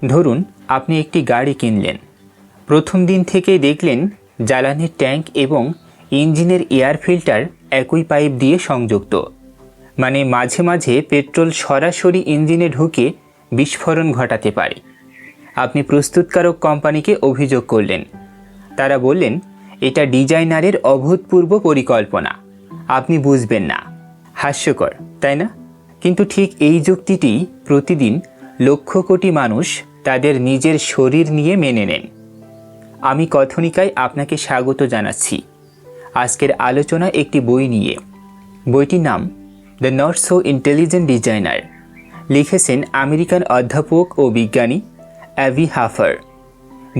ধরুন আপনি একটি গাড়ি কিনলেন। প্রথম দিন থেকেই দেখলেন জ্বালানির ট্যাঙ্ক এবং ইঞ্জিনের এয়ার ফিল্টার একই পাইপ দিয়ে সংযুক্ত, মানে মাঝে মাঝে পেট্রোল সরাসরি ইঞ্জিনে ঢুকে বিস্ফোরণ ঘটাতে পারে। আপনি প্রস্তুতকারক কোম্পানিকে অভিযোগ করলেন। তারা বললেন এটা ডিজাইনারের অভূতপূর্ব পরিকল্পনা, আপনি বুঝবেন না। হাস্যকর, তাই না? কিন্তু ঠিক এই যুক্তিটি প্রতিদিন লক্ষ কোটি মানুষ তাদের নিজের শরীর নিয়ে মেনে নেন। আমি কথনিকায় আপনাকে স্বাগত জানাচ্ছি। আজকের আলোচনা একটি বই নিয়ে। বইটির নাম the not so intelligent designer. লিখেছেন আমেরিকান অধ্যাপক ও বিজ্ঞানী অ্যাভি হাফার।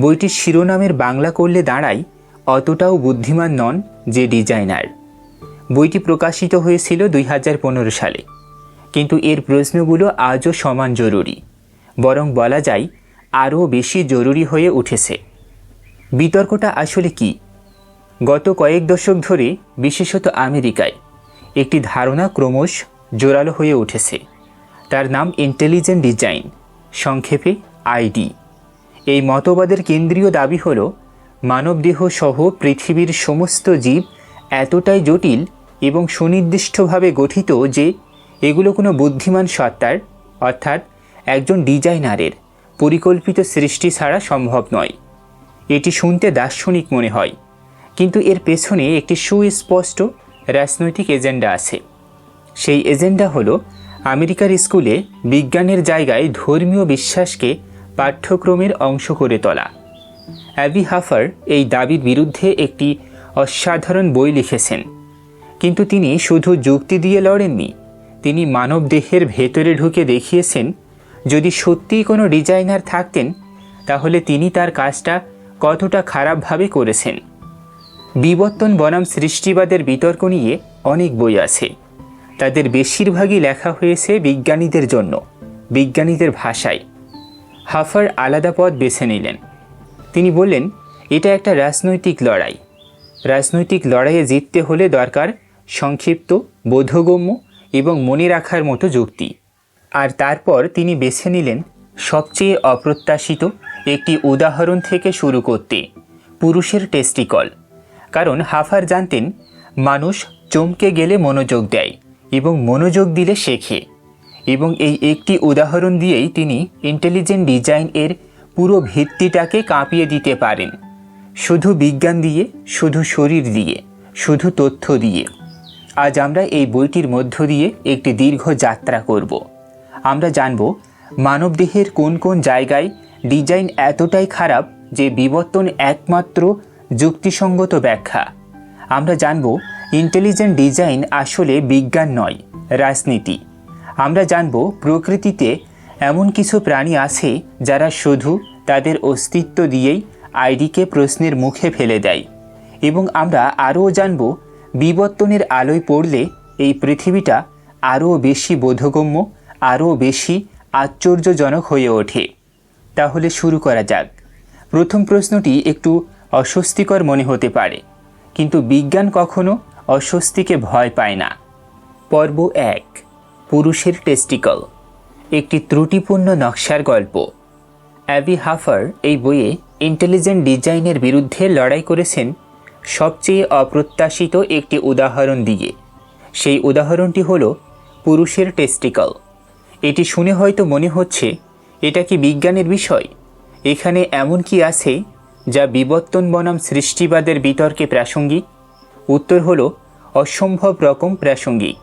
বইটির শিরোনামের বাংলা করলে দাঁড়ায় অতটাও বুদ্ধিমান নন যে ডিজাইনার। বইটি প্রকাশিত হয়েছিল 2015 সালে, কিন্তু এর প্রশ্নগুলো আজও সমান জরুরি, বরং বলা যায় আরও বেশি জরুরি হয়ে উঠেছে। বিতর্কটা আসলে কি? গত কয়েক দশক ধরে বিশেষত আমেরিকায় একটি ধারণা ক্রমশ জোরালো হয়ে উঠেছে। তার নাম ইন্টেলিজেন্ট ডিজাইন, সংক্ষেপে আইডি। এই মতবাদের কেন্দ্রীয় দাবি হল মানবদেহ সহ পৃথিবীর সমস্ত জীব এতটাই জটিল এবং সুনির্দিষ্টভাবে গঠিত যে এগুলো কোনো বুদ্ধিমান সত্তার অর্থাৎ একজন ডিজাইনারের পরিকল্পিত সৃষ্টি ছাড়া সম্ভব নয়। এটি শুনতে দার্শনিক মনে হয়, কিন্তু এর পেছনে একটি সুস্পষ্ট রাজনৈতিক এজেন্ডা আছে। সেই এজেন্ডা হলো আমেরিকার স্কুলে বিজ্ঞানের জায়গায় ধর্মীয় বিশ্বাসকে পাঠ্যক্রমের অংশ করে তোলা। অ্যাভি হাফার এই দাবির বিরুদ্ধে একটি অসাধারণ বই লিখেছেন, কিন্তু তিনি শুধু যুক্তি দিয়ে লড়েননি। তিনি মানবদেহের ভেতরে ঢুকে দেখিয়েছেন যদি সত্যিই কোনো ডিজাইনার থাকতেন তাহলে তিনি তার কাজটা কতটা খারাপভাবে করেছেন। বিবর্তন বনাম সৃষ্টিবাদের বিতর্ক নিয়ে অনেক বই আছে। তাদের বেশিরভাগই লেখা হয়েছে বিজ্ঞানীদের জন্য, বিজ্ঞানীদের ভাষায়। হাফার আলাদা পথ বেছে নিলেন। তিনি বললেন এটা একটা রাজনৈতিক লড়াই। রাজনৈতিক লড়াইয়ে জিততে হলে দরকার সংক্ষিপ্ত, বোধগম্য এবং মনে রাখার মতো যুক্তি। আর তারপর তিনি বেছে নিলেন সবচেয়ে অপ্রত্যাশিত একটি উদাহরণ থেকে শুরু করতে, পুরুষের টেস্টিকল। কারণ হাফার জানতেন মানুষ চমকে গেলে মনোযোগ দেয় এবং মনোযোগ দিলে শেখে। এবং এই একটি উদাহরণ দিয়েই তিনি ইন্টেলিজেন্ট ডিজাইন এর পুরো ভিত্তিটাকে কাঁপিয়ে দিতে পারেন। শুধু বিজ্ঞান দিয়ে, শুধু শরীর দিয়ে, শুধু তথ্য দিয়ে। আজ আমরা এই বইটির মধ্য দিয়ে একটি দীর্ঘ যাত্রা করব। আমরা জানব মানবদেহের কোন কোন জায়গায় ডিজাইন এতটাই খারাপ যে বিবর্তন একমাত্র যুক্তিসঙ্গত ব্যাখ্যা। আমরা জানব ইন্টেলিজেন্ট ডিজাইন আসলে বিজ্ঞান নয়, রাজনীতি। আমরা জানব প্রকৃতিতে এমন কিছু প্রাণী আছে যারা শুধু তাদের অস্তিত্ব দিয়েই আইডিকে প্রশ্নের মুখে ফেলে দেয়। এবং আমরা আরও জানব বিবর্তনের আলোয় পড়লে এই পৃথিবীটা আরও বেশি বোধগম্য, আরও বেশি আশ্চর্যজনক হয়ে ওঠে। তাহলে শুরু করা যাক। প্রথম প্রশ্নটি একটু অস্বস্তিকর মনে হতে পারে, কিন্তু বিজ্ঞান কখনো অস্বস্তিকে ভয় পায় না। পর্ব 1, পুরুষের টেস্টিকল, একটি ত্রুটিপূর্ণ নকশার গল্প। অ্যাভি হাফার এই বইয়ে ইন্টেলিজেন্ট ডিজাইনের বিরুদ্ধে লড়াই করেছেন সবচেয়ে অপ্রত্যাশিত একটি উদাহরণ দিয়ে। সেই উদাহরণটি হলো পুরুষের টেস্টিকল। এটি শুনে হয়তো মনে হচ্ছে এটা কি বিজ্ঞানের বিষয়? এখানে এমন কি আছে যা বিবর্তন বনাম সৃষ্টিবাদের বিতর্কে প্রাসঙ্গিক? উত্তর হলো অসম্ভব রকম প্রাসঙ্গিক,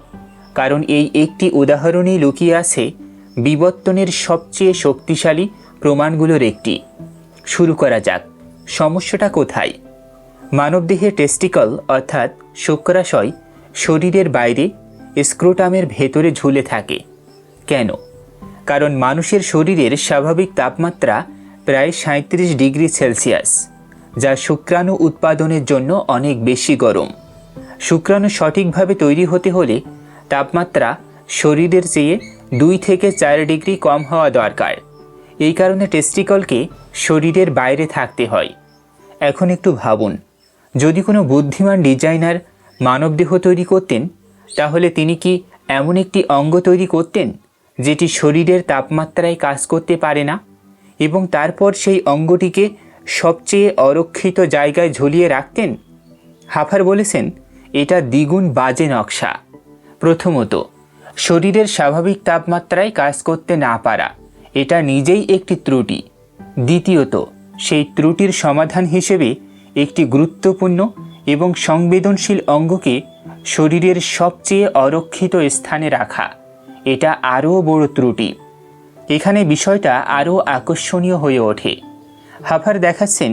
কারণ এই একটি উদাহরণেই লুকিয়ে আছে বিবর্তনের সবচেয়ে শক্তিশালী প্রমাণগুলোর একটি। শুরু করা যাক। সমস্যাটা কোথায়? মানবদেহের টেস্টিকল অর্থাৎ শুক্রাশয় শরীরের বাইরে স্ক্রোটামের ভেতরে ঝুলে থাকে। কেন? কারণ মানুষের শরীরের স্বাভাবিক তাপমাত্রা প্রায় 37 ডিগ্রি সেলসিয়াস, যা শুক্রাণু উৎপাদনের জন্য অনেক বেশি গরম। শুক্রাণু সঠিকভাবে তৈরি হতে হলে তাপমাত্রা শরীরের চেয়ে 2 থেকে 4 ডিগ্রি কম হওয়া দরকার। এই কারণে টেস্টিকলকে শরীরের বাইরে থাকতে হয়। এখন একটু ভাবুন, যদি কোনো বুদ্ধিমান ডিজাইনার মানবদেহ তৈরি করতেন তাহলে তিনি কি এমন একটি অঙ্গ তৈরি করতেন যেটি শরীরের তাপমাত্রায় কাজ করতে পারে না এবং তারপর সেই অঙ্গটিকে সবচেয়ে অরক্ষিত জায়গায় ঝুলিয়ে রাখতেন? হাফার বলেছেন, এটা দ্বিগুণ বাজে নকশা। প্রথমত, শরীরের স্বাভাবিক তাপমাত্রায় কাজ করতে না পারা, এটা নিজেই একটি ত্রুটি। দ্বিতীয়ত, সেই ত্রুটির সমাধান হিসেবে একটি গুরুত্বপূর্ণ এবং সংবেদনশীল অঙ্গকে শরীরের সবচেয়ে অরক্ষিত স্থানে রাখা, এটা আরও বড় ত্রুটি। এখানে বিষয়টা আরও আকর্ষণীয় হয়ে ওঠে। হাফার দেখাচ্ছেন,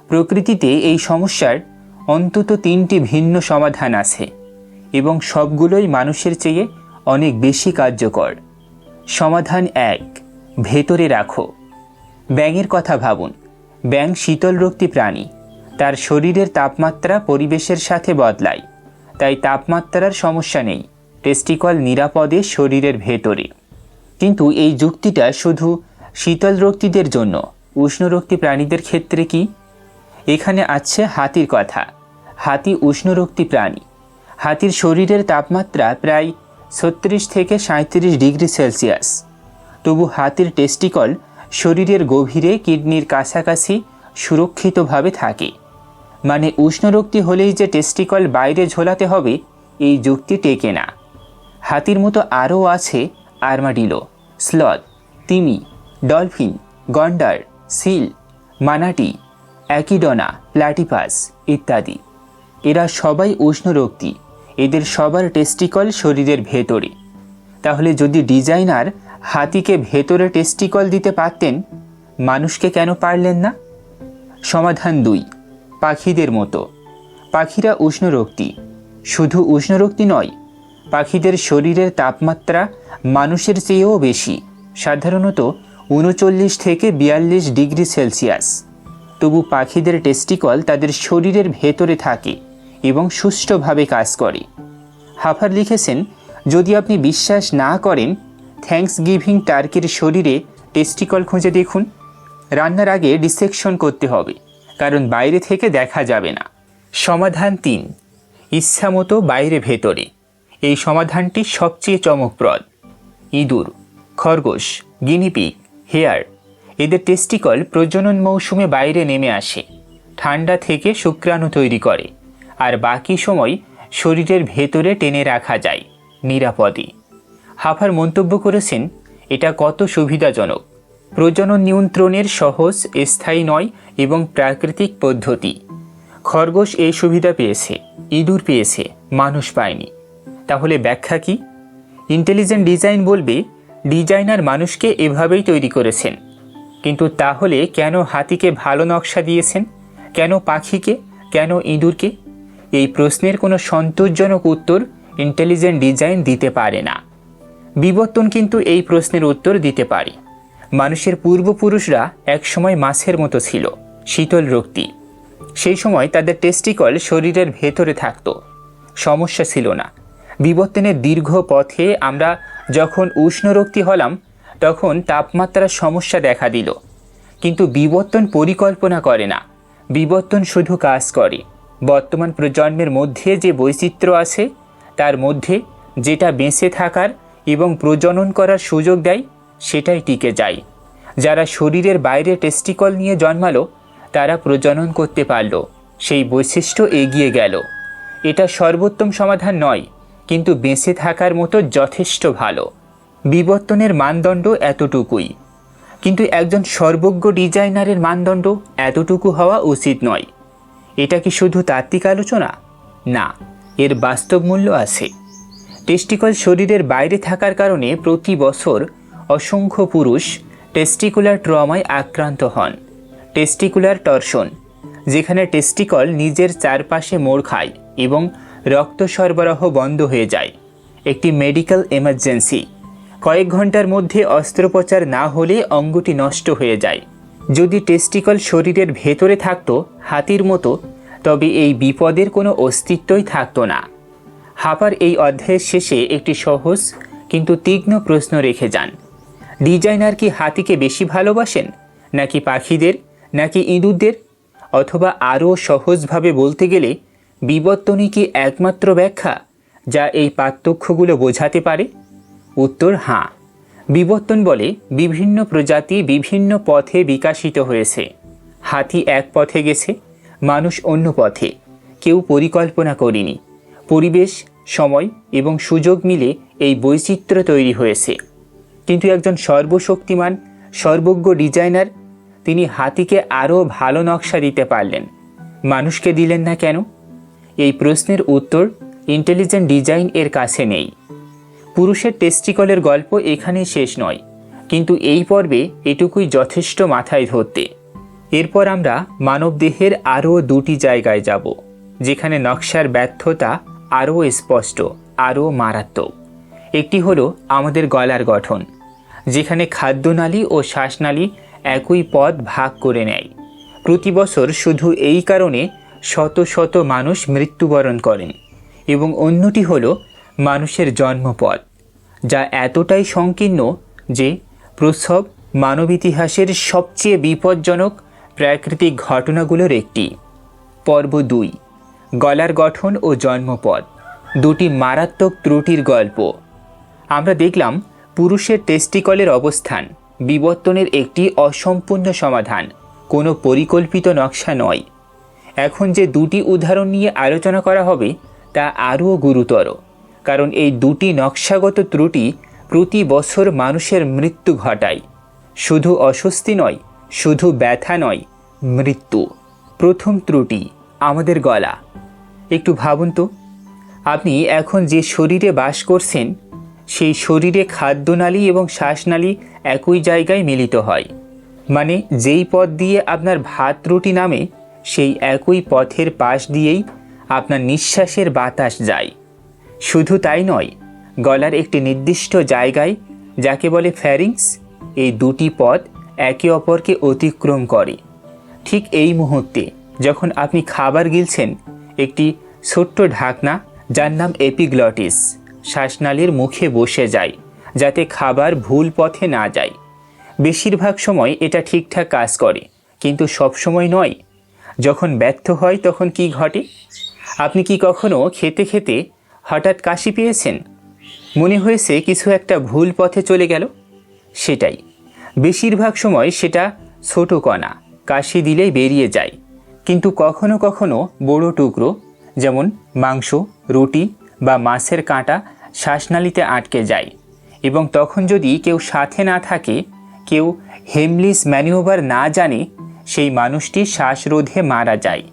প্রকৃতিতে এই সমস্যার অন্তত 3টি ভিন্ন সমাধান আছে এবং সবগুলোই মানুষের চেয়ে অনেক বেশি কার্যকর। সমাধান 1, ভেতরে রাখো। ব্যাঙের কথা ভাবুন। ব্যাঙ শীতলরক্তী প্রাণী। তার শরীরের তাপমাত্রা পরিবেশের সাথে বদলায়, তাই তাপমাত্রার সমস্যা নেই, টেস্টিকল নিরাপদে শরীরের ভেতরে। কিন্তু এই যুক্তিটা শুধু শীতলরক্তিদের জন্য, উষ্ণরক্তী প্রাণীদের ক্ষেত্রে কি? এখানে আছে হাতির কথা। হাতি উষ্ণরক্তী প্রাণী। হাতির শরীরের তাপমাত্রা প্রায় 36 থেকে 37 ডিগ্রি সেলসিয়াস। তবু হাতির টেস্টিকল শরীরের গভীরে কিডনির কাছাকাছি সুরক্ষিতভাবে থাকে। মানে উষ্ণরক্তী হলেই যে টেস্টিকল বাইরে ঝোলাতে হবে, এই যুক্তি টেকে না। হাতির মতো আরও আছে আর্মাডিলো, স্লথ, তিমি, ডলফিন, গন্ডার, সিল, মানাটি, অ্যাকিডনা, প্লাটিপাস ইত্যাদি। এরা সবাই উষ্ণরক্তী। এদের সবার টেস্টিকল শরীরের ভেতরে। তাহলে যদি ডিজাইনার হাতিকে ভেতরে টেস্টিকল দিতে পারতেন, মানুষকে কেন পারলেন না? সমাধান 2, পাখিদের মতো। পাখিরা উষ্ণরক্তী। শুধু উষ্ণরক্তী নয়, পাখিদের শরীরের তাপমাত্রা মানুষের চেয়েও বেশি, সাধারণত 39 থেকে 42 ডিগ্রি সেলসিয়াস। তবু পাখিদের টেস্টিকল তাদের শরীরের ভেতরে থাকে এবং সুষ্ঠুভাবে কাজ করে। হাফার লিখেছেন, যদি আপনি বিশ্বাস না করেন, থ্যাঙ্কসগিভিং টার্কির শরীরে টেস্টিকল খুঁজে দেখুন। রান্নার আগে ডিসেকশন করতে হবে, কারণ বাইরে থেকে দেখা যাবে না। সমাধান 3, ইচ্ছামতো বাইরে ভেতরে। এই সমাধানটি সবচেয়ে চমকপ্রদ। ইঁদুর, খরগোশ, গিনিপিগ, হেয়ার, এদের টেস্টিকল প্রজনন মৌসুমে বাইরে নেমে আসে, ঠান্ডা থেকে শুক্রাণু তৈরি করে, আর বাকি সময় শরীরের ভেতরে টেনে রাখা যায় নিরাপদে। হাফার মন্তব্য করেছেন, এটা কত সুবিধাজনক। প্রজনন নিয়ন্ত্রণের সহজ, স্থায়ী নয় এবং প্রাকৃতিক পদ্ধতি। খরগোশ এই সুবিধা পেয়েছে, ইঁদুর পেয়েছে, মানুষ পায়নি। তাহলে ব্যাখ্যা কি? ইন্টেলিজেন্ট ডিজাইন বলবে, ডিজাইনার মানুষকে এভাবেই তৈরি করেছেন। কিন্তু তাহলে কেন হাতিকে ভালো নকশা দিয়েছেন? কেন পাখিকে? কেন ইঁদুরকে? এই প্রশ্নের কোনো সন্তোষজনক উত্তর ইন্টেলিজেন্ট ডিজাইন দিতে পারে না। বিবর্তন কিন্তু এই প্রশ্নের উত্তর দিতে পারে। মানুষের পূর্বপুরুষরা একসময় মাছের মতো ছিল, শীতলরক্তী। সেই সময় তাদের টেস্টিকল শরীরের ভেতরে থাকত, সমস্যা ছিল না। বিবর্তনের দীর্ঘ পথে আমরা যখন উষ্ণরক্তী হলাম, তখন তাপমাত্রার সমস্যা দেখা দিল। কিন্তু বিবর্তন পরিকল্পনা করে না, বিবর্তন শুধু কাজ করে। বর্তমান প্রজন্মের মধ্যে যে বৈচিত্র্য আছে, তার মধ্যে যেটা বেঁচে থাকার এবং প্রজনন করার সুযোগ দেয়, সেটাই টিকে যায়। যারা শরীরের বাইরে টেস্টিকল নিয়ে জন্মালো, তারা প্রজনন করতে পারল, সেই বৈশিষ্ট্য এগিয়ে গেল। এটা সর্বোত্তম সমাধান নয়, কিন্তু বেঁচে থাকার মতো যথেষ্ট ভালো। বিবর্তনের মানদণ্ড এতটুকুই, কিন্তু একজন সর্বজ্ঞ ডিজাইনারের মানদণ্ড এতটুকু হওয়া উচিত নয়। এটা কি শুধু তাত্ত্বিক আলোচনা? না, এর বাস্তব মূল্য আছে। টেস্টিকল শরীরের বাইরে থাকার কারণে প্রতি বছর অসংখ্য পুরুষ টেস্টিকুলার ট্রমায় আক্রান্ত হন। টেস্টিকুলার টর্শন, যেখানে টেস্টিকল নিজের চারপাশে মোড় খায় এবং রক্ত সরবরাহ বন্ধ হয়ে যায়, একটি মেডিকেল এমার্জেন্সি। কয়েক ঘন্টার মধ্যে অস্ত্রোপচার না হলে অঙ্গটি নষ্ট হয়ে যায়। যদি টেস্টিকল শরীরের ভেতরে থাকতো হাতির মতো, তবে এই বিপদের কোনো অস্তিত্বই থাকতো না। হাফার এই অধ্যায়ের শেষে একটি সহজ কিন্তু তীক্ষ্ণ প্রশ্ন রেখে যান। ডিজাইনার কি হাতিকে বেশি ভালোবাসেন, নাকি পাখিদের, নাকি ইঁদুরদের? অথবা আরও সহজভাবে বলতে গেলে, বিবর্তনই কি একমাত্র ব্যাখ্যা যা এই পার্থক্যগুলো বোঝাতে পারে? উত্তর হ্যাঁ। বিবর্তন বলে বিভিন্ন প্রজাতি বিভিন্ন পথে বিকশিত হয়েছে। হাতি এক পথে গেছে, মানুষ অন্য পথে। কেউ পরিকল্পনা করেনি। পরিবেশ, সময় এবং সুযোগ মিলে এই বৈচিত্র্য তৈরি হয়েছে। কিন্তু একজন সর্বশক্তিমান সর্বজ্ঞ ডিজাইনার, তিনি হাতিকে আরও ভালো নকশা দিতে পারলেন, মানুষকে দিলেন না কেন? এই প্রশ্নের উত্তর ইন্টেলিজেন্ট ডিজাইন এর কাছে নেই। পুরুষের টেস্টিকলের গল্প এখানেই শেষ নয়, কিন্তু এই পর্বে এটুকুই যথেষ্ট মাথায় ধরতে। এরপর আমরা মানবদেহের আরও দুটি জায়গায় যাব, যেখানে নকশার ব্যর্থতা আরও স্পষ্ট, আরও মারাত্মক। একটি হলো আমাদের গলার গঠন, যেখানে খাদ্যনালী ও শ্বাসনালী একই পথ ভাগ করে নেয়। প্রতি বছর শুধু এই কারণে শত শত মানুষ মৃত্যুবরণ করেন। এবং অন্যটি হলো মানুষের জন্মপথ, যা এতটাই সংকীর্ণ যে প্রসব মানব ইতিহাসের সবচেয়ে বিপজ্জনক প্রাকৃতিক ঘটনাগুলোর একটি। পর্ব 2, গলার গঠন ও জন্মপথ, দুটি মারাত্মক ত্রুটির গল্প। আমরা দেখলাম পুরুষের টেস্টিকলের অবস্থান বিবর্তনের একটি অসম্পূর্ণ সমাধান, কোনো পরিকল্পিত নকশা নয়। এখন যে দুটি উদাহরণ নিয়ে আলোচনা করা হবে তা আরও গুরুতর, কারণ এই দুটি নকশাগত ত্রুটি প্রতি বছর মানুষের মৃত্যু ঘটায়। শুধু অস্বস্তি নয়, শুধু ব্যথা নয়, মৃত্যু। প্রথম ত্রুটি, আমাদের গলা। একটু ভাবুন তো, আপনি এখন যে শরীরে বাস করছেন সেই শরীরে খাদ্যনালী এবং শ্বাসনালী একই জায়গায় মিলিত হয়। মানে যেই পথ দিয়ে আপনার ভাত রুটি নামে, সেই একই পথের পাশ দিয়েই আপনার নিঃশ্বাসের বাতাস যায়। শুধু তাই নয়, গলার একটি নির্দিষ্ট জায়গায়, যাকে বলে ফ্যারিংস, এই দুটি পথ একে অপরকে অতিক্রম করে। ঠিক এই মুহূর্তে যখন আপনি খাবার গিলছেন, একটি ছোট্ট ঢাকনা যার নাম এপিগ্লটিস শ্বাসনালীর মুখে বসে যায়, যাতে খাবার ভুল পথে না যায়। বেশিরভাগ সময় এটা ঠিকঠাক কাজ করে, কিন্তু সব সময় নয়। যখন ব্যর্থ হয় তখন কি ঘটে? আপনি কি কখনো খেতে খেতে হঠাৎ কাশি পেয়েছেন? মনে হয়েছে কিছু একটা ভুল পথে চলে গেল? সেটাই। বেশিরভাগ সময় সেটা ছোট কণা, কাশি দিলেই বেরিয়ে যায়। কিন্তু কখনো কখনো বড় টুকরো, যেমন মাংস, রুটি বা মাছের কাঁটা শ্বাসনালীতে আটকে যায়। এবং তখন যদি কেউ সাথে না থাকে, কেউ হেমলিস ম্যানিওভার না জানে, সেই মানুষটি শ্বাসরোধে মারা যায়।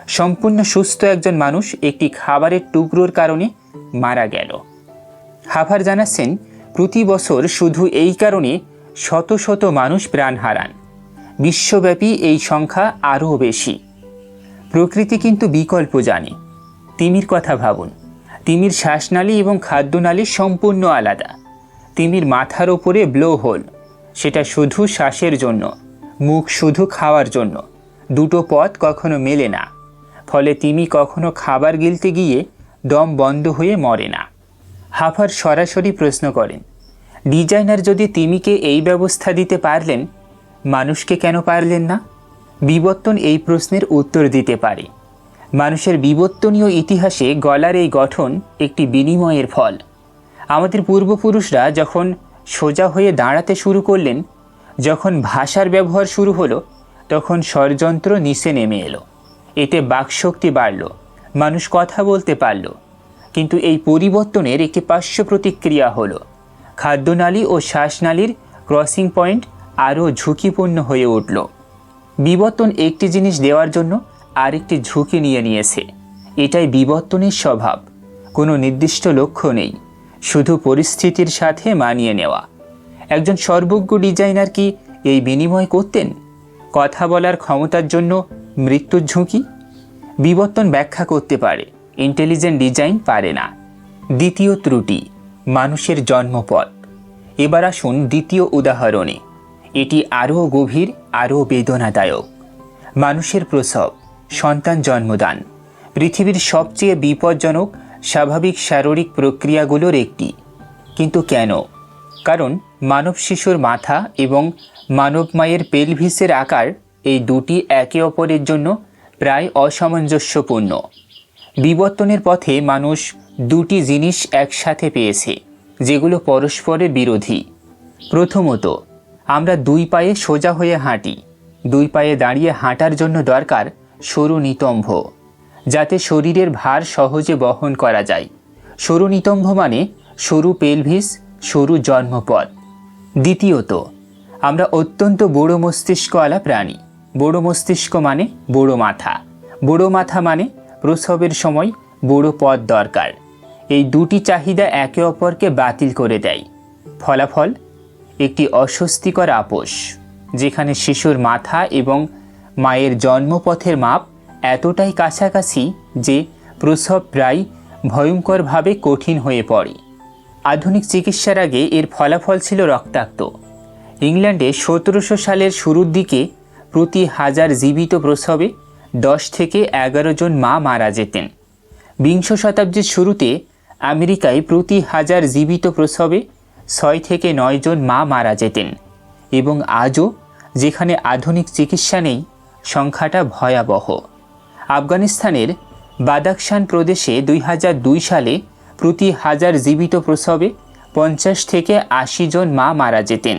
সম্পূর্ণ সুস্থ একজন মানুষ একটি খাবারের টুকরোর কারণে মারা গেল। হাভার জানাচ্ছেন, প্রতি বছর শুধু এই কারণে শত শত মানুষ প্রাণ হারান। বিশ্বব্যাপী এই সংখ্যা আরও বেশি। প্রকৃতি কিন্তু বিকল্প জানে। তিমির কথা ভাবুন। তিমির শ্বাসনালী এবং খাদ্যনালী সম্পূর্ণ আলাদা। তিমির মাথার ওপরে ব্লো হোল, সেটা শুধু শ্বাসের জন্য, মুখ শুধু খাওয়ার জন্য। দুটো পথ কখনো মেলে না। ফলে তিমি কখনো খাবার গিলতে গিয়ে দম বন্ধ হয়ে মরে না। হাভার সরাসরি প্রশ্ন করেন, ডিজাইনার যদি তিমিকে এই ব্যবস্থা দিতে পারলেন, মানুষকে কেন পারলেন না? বিবর্তন এই প্রশ্নের উত্তর দিতে পারে। মানুষের বিবর্তনীয় ইতিহাসে গলার এই গঠন একটি বিনিময়ের ফল। আমাদের পূর্বপুরুষরা যখন সোজা হয়ে দাঁড়াতে শুরু করলেন, যখন ভাষার ব্যবহার শুরু হলো, তখন ষড়যন্ত্র নিচে নেমে এলো। এতে বাকশক্তি বাড়ল, মানুষ কথা বলতে পারল। কিন্তু এই পরিবর্তনের একটি পার্শ্ব প্রতিক্রিয়া হলো। খাদ্যনালী ও শ্বাসনালীর ক্রসিং পয়েন্ট আরও ঝুঁকিপূর্ণ হয়ে উঠল। বিবর্তন একটি জিনিস দেওয়ার জন্য আরেকটি ঝুঁকি নিয়ে নিয়েছে। এটাই বিবর্তনের স্বভাব। কোনো নির্দিষ্ট লক্ষ্য নেই, শুধু পরিস্থিতির সাথে মানিয়ে নেওয়া। একজন সর্বজ্ঞ ডিজাইনার কি এই বিনিময় করতেন? কথা বলার ক্ষমতার জন্য মৃত্যুর ঝুঁকি? বিবর্তন ব্যাখ্যা করতে পারে, ইন্টেলিজেন্ট ডিজাইন পারে না। দ্বিতীয় ত্রুটি, মানুষের জন্মপথ। এবার আসুন দ্বিতীয় উদাহরণে। এটি আরও গভীর, আরও বেদনাদায়ক। মানুষের প্রসব, সন্তান জন্মদান, পৃথিবীর সবচেয়ে বিপজ্জনক স্বাভাবিক শারীরিক প্রক্রিয়াগুলোর একটি। কিন্তু কেন? কারণ মানব শিশুর মাথা এবং মানব মায়ের পেলভিসের আকার, এই দুটি একে অপরের জন্য প্রায় অসামঞ্জস্যপূর্ণ। বিবর্তনের পথে মানুষ দুটি জিনিস একসাথে পেয়েছে, যেগুলো পরস্পরের বিরোধী। প্রথমত, আমরা দুই পায়ে সোজা হয়ে হাঁটি। দুই পায়ে দাঁড়িয়ে হাঁটার জন্য দরকার সরু নিতম্ব, যাতে শরীরের ভার সহজে বহন করা যায়। সরু নিতম্ব মানে সরু পেলভিস, সরু জন্মপথ। দ্বিতীয়ত, আমরা অত্যন্ত বড় মস্তিষ্কওয়ালা প্রাণী। বড় মস্তিষ্ক মানে বড় মাথা। বড় মাথা মানে প্রসবের সময় বড় পথ দরকার। এই দুটি চাহিদা একে অপরকে বাতিল করে দেয়। ফলাফল একটি অস্বস্তিকর আপোষ, যেখানে শিশুর মাথা এবং মায়ের জন্মপথের মাপ এতটাই কাছাকাছি যে প্রসব প্রায় ভয়ঙ্করভাবে কঠিন হয়ে পড়ে। আধুনিক চিকিৎসার আগে এর ফলাফল ছিল রক্তাক্ত। ইংল্যান্ডে 1700 সালের শুরুর দিকে প্রতি 1000 জীবিত প্রসবে 10 থেকে 11 জন মা মারা যেতেন। বিংশ শতাব্দীর শুরুতে আমেরিকায় প্রতি 1000 জীবিত প্রসবে 6 থেকে 9 জন মা মারা যেতেন, এবং আজও যেখানে আধুনিক চিকিৎসা নেই সংখ্যাটা ভয়াবহ। আফগানিস্তানের বাদাখশান প্রদেশে 2002 সালে প্রতি 1000 জীবিত প্রসবে 50 থেকে 80 জন মা মারা যেতেন।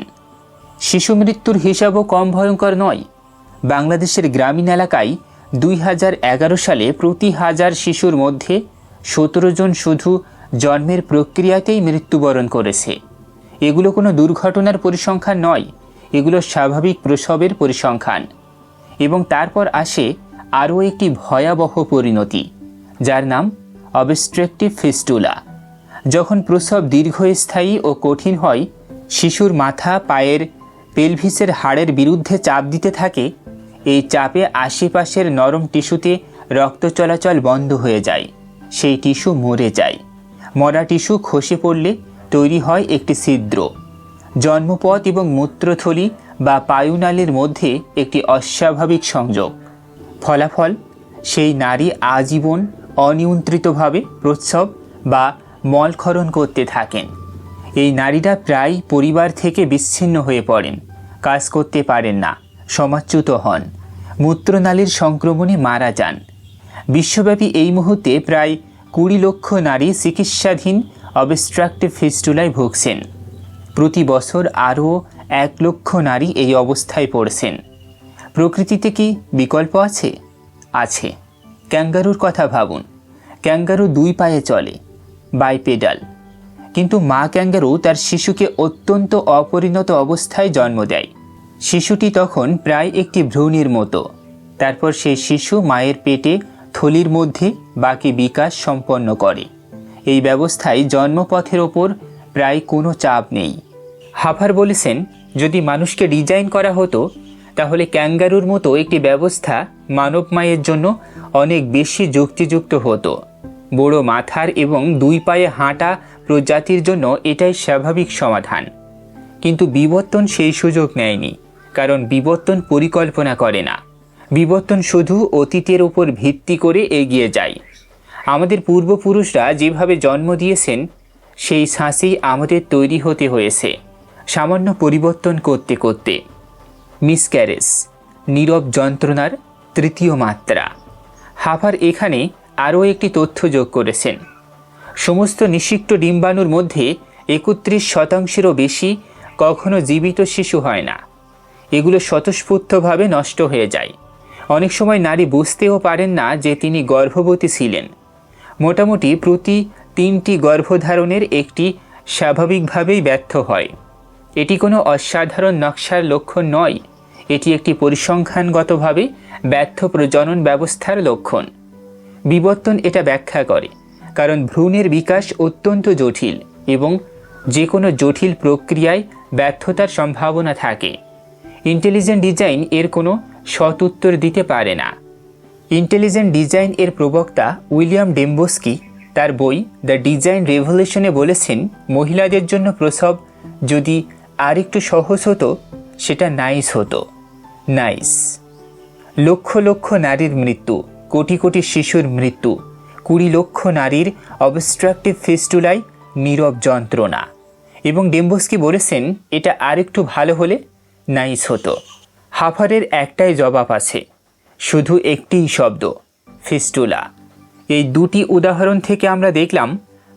শিশু মৃত্যুর হিসাবও কম ভয়ঙ্কর নয়। বাংলাদেশের গ্রামীণ এলাকায় 2011 সালে প্রতি 1000 শিশুর মধ্যে 17 জন শুধু জন্মের প্রক্রিয়াতেই মৃত্যুবরণ করেছে। এগুলো কোনো দুর্ঘটনার পরিসংখ্যান নয়, এগুলো স্বাভাবিক প্রসবের পরিসংখ্যান। এবং তারপর আসে আরও একটি ভয়াবহ পরিণতি, যার নাম অবস্ট্রাকটিভ ফিস্টুলা। যখন প্রসব দীর্ঘস্থায়ী ও কঠিন হয়, শিশুর মাথা পায়ের পেলভিসের হাড়ের বিরুদ্ধে চাপ দিতে থাকে। এই চাপে আশেপাশের নরম টিস্যুতে রক্ত চলাচল বন্ধ হয়ে যায়। সেই টিস্যু মরে যায়। মরা টিস্যু খসে পড়লে তৈরি হয় একটি ছিদ্র। জন্মপথ এবং মূত্রথলি বা পায়ুনালীর মধ্যে একটি অস্বাভাবিক সংযোগ। ফলাফল, সেই নারী আজীবন অনিয়ন্ত্রিতভাবে প্রস্রাব বা মলক্ষরণ করতে থাকেন। এই নারীরা প্রায় পরিবার থেকে বিচ্ছিন্ন হয়ে পড়েন, কাজ করতে পারেন না, সমাচ্যুত হন, মূত্রনালীর সংক্রমণে মারা যান। বিশ্বব্যাপী এই মুহূর্তে প্রায় 20 লক্ষ নারী চিকিৎসাধীন অবস্ট্রাকটিভ ফিস্টুলায় ভুগছেন। প্রতি বছর আরও 1 লক্ষ নারী এই অবস্থায় পড়ছেন। প্রকৃতিতে কি বিকল্প আছে? আছে। ক্যাঙ্গারুর কথা ভাবুন। ক্যাঙ্গারু 2 পায়ে চলে, বাইপেডাল। কিন্তু মা ক্যাঙ্গারু তার শিশুকে অত্যন্ত অপরিণত অবস্থায় জন্ম দেয়। শিশুটি তখন প্রায় একটি ভ্রূণের মতো। তারপর সেই শিশু মায়ের পেটে থলির মধ্যে বাকি বিকাশ সম্পন্ন করে। এই ব্যবস্থায় জন্মপথের ওপর প্রায় কোনো চাপ নেই। হাফার বলেছেন, যদি মানুষকে ডিজাইন করা হতো তাহলে ক্যাঙ্গারুর মতো একটি ব্যবস্থা মানব মায়ের জন্য অনেক বেশি যুক্তিযুক্ত হতো। বড় মাথার এবং 2 পায়ে হাঁটা প্রজাতির জন্য এটাই স্বাভাবিক সমাধান। কিন্তু বিবর্তন সেই সুযোগ নেয়নি, কারণ বিবর্তন পরিকল্পনা করে না। বিবর্তন শুধু অতীতের উপর ভিত্তি করে এগিয়ে যায়। আমাদের পূর্বপুরুষরা যেভাবে জন্ম দিয়েছেন সেই ছাঁচেই আমাদের তৈরি হতে হয়েছে, সামান্য পরিবর্তন করতে করতে। মিসক্যারেজ, নীরব যন্ত্রণার 3য় মাত্রা। হাফার এখানে আরও একটি তথ্য যোগ করেছেন। সমস্ত নিষিক্ত ডিম্বাণুর মধ্যে 31%-এরও বেশি কখনো জীবিত শিশু হয় না। এগুলো স্বতঃস্ফূর্তভাবে নষ্ট হয়ে যায়। অনেক সময় নারী বুঝতেও পারেন না যে তিনি গর্ভবতী ছিলেন। মোটামুটি প্রতি 3টি গর্ভধারণের একটি স্বাভাবিকভাবেই ব্যর্থ হয়। এটি কোনো অসাধারণ নকশার লক্ষণ নয়, এটি একটি পরিসংখ্যানগতভাবে ব্যর্থ প্রজনন ব্যবস্থার লক্ষণ। বিবর্তন এটা ব্যাখ্যা করে, কারণ ভ্রূণের বিকাশ অত্যন্ত জটিল এবং যে কোনো জটিল প্রক্রিয়ায় ব্যর্থতার সম্ভাবনা থাকে। ইন্টেলিজেন্ট ডিজাইন এর কোনো সৎ উত্তর দিতে পারে না। ইন্টেলিজেন্ট ডিজাইন এর প্রবক্তা উইলিয়াম ডেম্বোস্কি তার বই দ্য ডিজাইন রেভলিউশনে বলেছেন, মহিলাদের জন্য প্রসব যদি আরেকটু সহজ হতো সেটা নাইস হতো। নাইস। লক্ষ লক্ষ নারীর মৃত্যু, কোটি কোটি শিশুর মৃত্যু, 20 লক্ষ নারীর অবস্ট্রাকটিভ ফিস্টুলায় নীরব যন্ত্রণা। এবং ডেম্বোস্কি বলেছেন, এটা আরেকটু ভালো হলে নাইস হতো। হাফারের একটাই জবাব আছে, শুধু একটিই শব্দ, ফিস্টুলা। এই 2টি উদাহরণ থেকে আমরা দেখলাম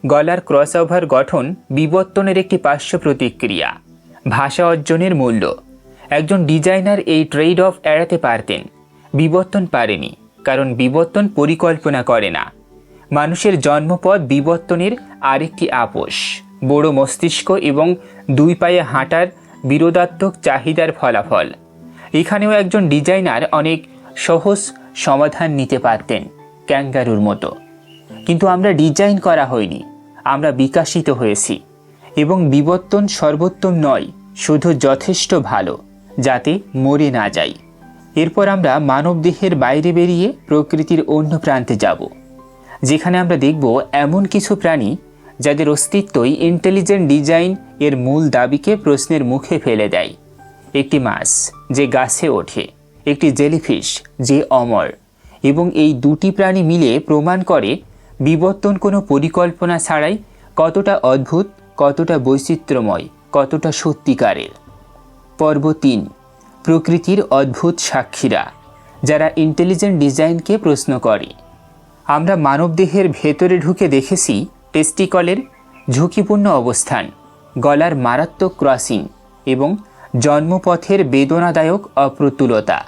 গলার ক্রসওভার গঠন বিবর্তনের একটি পার্শ্ব প্রতিক্রিয়া। ভাষা অর্জনের মূল্য। একজন ডিজাইনার এই ট্রেড অফ এড়াতে পারতেন, বিবর্তন পারেনি, কারণ বিবর্তন পরিকল্পনা করে না। মানুষের জন্মপথ বিবর্তনের আরেকটি আপোষ, বড় মস্তিষ্ক এবং দুই পায়ে হাঁটার বিরোধাত্মক চাহিদার ফলাফল। এখানেও একজন ডিজাইনার অনেক সহজ সমাধান নিতে পারতেন, ক্যাঙ্গারুর মতো। কিন্তু আমরা ডিজাইন করা হয়নি, আমরা বিকাশিত হয়েছি। এবং বিবর্তন সর্বোত্তম নয়, শুধু যথেষ্ট ভালো, যাতে মরে না যাই। এরপর আমরা মানবদেহের বাইরে বেরিয়ে প্রকৃতির অন্য প্রান্তে যাব, যেখানে আমরা দেখব এমন কিছু প্রাণী যাদের অস্তিত্বই ইন্টেলিজেন্ট ডিজাইন এর মূল দাবিকে প্রশ্নের মুখে ফেলে দেয়। একটি মাছ যে গাছে ওঠে, একটি জেলিফিশ যে অমর, এবং এই দুটি প্রাণী মিলে প্রমাণ করে বিবর্তন কোনো পরিকল্পনা ছাড়াই কতটা অদ্ভুত, কতটা বৈচিত্র্যময়, কতটা সত্যিকারের। পর্ব 3, প্রকৃতির অদ্ভুত সাক্ষীরা, যারা ইন্টেলিজেন্ট ডিজাইনকে প্রশ্ন করে। আমরা মানবদেহের ভেতরে ঢুকে দেখেছি টেস্টিকলের ঝুঁকিপূর্ণ অবস্থান, গলার মারাত্মক ক্রসিং এবং জন্মপথের বেদনাদায়ক অপ্রতুলতা।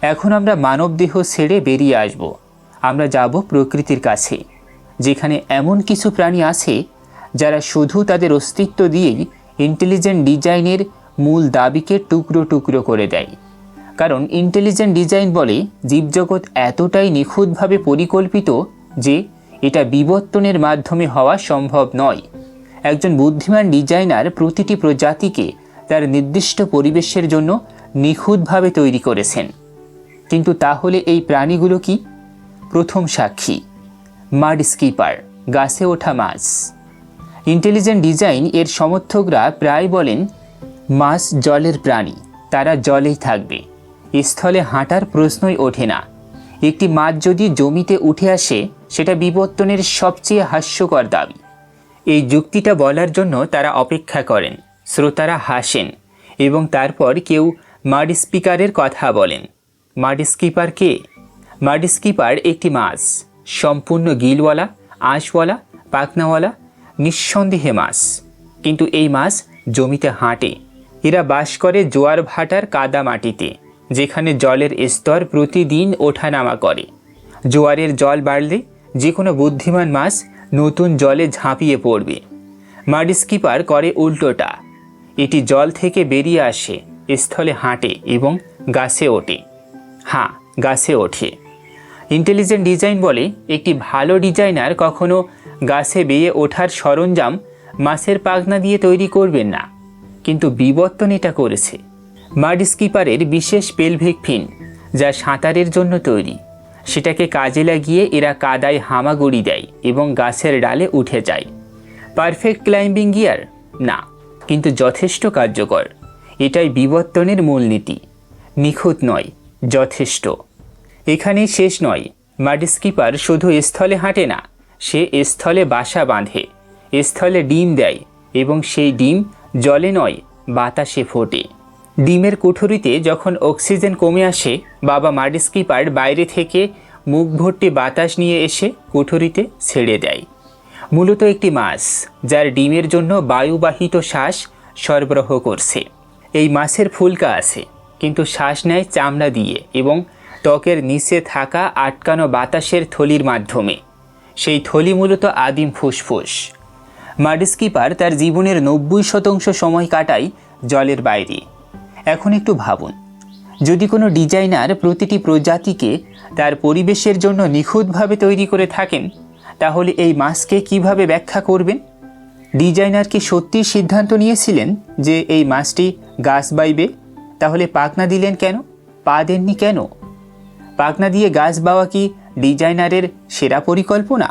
এখন আমরা মানবদেহ ছেড়ে বেরিয়ে আসব। আমরা যাব প্রকৃতির কাছে, যেখানে এমন কিছু প্রাণী আছে যারা শুধু তাদের অস্তিত্ব দিয়েই ইন্টেলিজেন্ট ডিজাইনের মূল দাবিকে টুকরো টুকরো করে দেয়। কারণ ইন্টেলিজেন্ট ডিজাইন বলে জীবজগৎ এতটাই নিখুঁতভাবে পরিকল্পিত যে এটা বিবর্তনের মাধ্যমে হওয়া সম্ভব নয়। একজন বুদ্ধিমান ডিজাইনার প্রতিটি প্রজাতিকে তার নির্দিষ্ট পরিবেশের জন্য নিখুঁতভাবে তৈরি করেছেন। কিন্তু তাহলে এই প্রাণীগুলো কি? প্রথম সাক্ষী, মাড স্কিপার, গাছে ওঠা মাছ। ইন্টেলিজেন্ট ডিজাইন এর সমর্থকরা প্রায় বলেন মাছ জলের প্রাণী, তারা জলেই থাকবে, স্থলে হাঁটার প্রশ্নই ওঠে না। একটি মাছ যদি জমিতে উঠে আসে, সেটা বিবর্তনের সবচেয়ে হাস্যকর দাবি। এই যুক্তিটা বলার জন্য তারা অপেক্ষা করেন, শ্রোতারা হাসেন এবং তারপর কেউ মাড স্পিকারের কথা বলেন। মাড স্কিপার কে? মাড স্কিপার একটি মাছ, সম্পূর্ণ গিলওয়ালা, আঁশওয়ালা, পাখনাওয়ালা, নিঃসন্দেহে মাছ। কিন্তু এই মাছ জমিতে হাঁটে। এরা বাস করে জোয়ার ভাটার কাদা মাটিতে, যেখানে জলের স্তর প্রতিদিন ওঠানামা করে। জোয়ারের জল বাড়লে যে কোনো বুদ্ধিমান মাছ নতুন জলে ঝাঁপিয়ে পড়বে। মাড স্কিপার করে উল্টোটা। এটি জল থেকে বেরিয়ে আসে, স্থলে হাঁটে এবং গাছে ওঠে। হ্যাঁ, গাছে ওঠে। ইন্টেলিজেন্ট ডিজাইন বলে একটি ভালো ডিজাইনার কখনো গাছে বেয়ে ওঠার সরঞ্জাম মাছের পাখনা দিয়ে তৈরি করবেন না, কিন্তু বিবর্তন এটা করেছে। মাড স্কিপারের বিশেষ পেলভিক ফিন, যা সাঁতারের জন্য তৈরি, সেটাকে কাজে লাগিয়ে এরা কাদায় হামাগুড়ি দেয় এবং গাছের ডালে উঠে যায়। পারফেক্ট ক্লাইম্বিং গিয়ার না, কিন্তু যথেষ্ট কার্যকর। এটাই বিবর্তনের মূলনীতি। নিখুঁত নয়, যথেষ্ট। এখানেই শেষ নয়। মাড স্কিপার শুধু স্থলে হাঁটে না, সে স্থলে বাসা বাঁধে, স্থলে ডিম দেয় এবং সেই ডিম জলে নয়, বাতাসে ফোটে। ডিমের কুঠুরিতে যখন অক্সিজেন কমে আসে, বাবা মাড স্কিপার বাইরে থেকে মুখ ভর্তি বাতাস নিয়ে এসে কুঠুরিতে ছেড়ে দেয়। মূলত একটি মাছ যার ডিমের জন্য বায়ুবাহিত শ্বাস সরবরাহ করছে। এই মাছের ফুলকা আছে, কিন্তু শ্বাস নেয় চামড়া দিয়ে এবং ত্বকের নিচে থাকা আটকানো বাতাসের থলির মাধ্যমে। সেই থলি মূলত আদিম ফুসফুস। মাড স্কিপার তার জীবনের 90% সময় কাটায় জলের বাইরে। এখন একটু ভাবুন, যদি কোনো ডিজাইনার প্রতিটি প্রজাতিকে তার পরিবেশের জন্য নিখুঁতভাবে তৈরি করে থাকেন, তাহলে এই মাছকে কিভাবে ব্যাখ্যা করবেন? ডিজাইনার কি সত্যিই সিদ্ধান্ত নিয়েছিলেন যে এই মাছটি গাছ বাইবে? তাহলে পাখনা দিলেন কেন? পা দেননি কেন? পাখনা দিয়ে গাছ বাওয়া কি ডিজাইনারের সেরা পরিকল্পনা?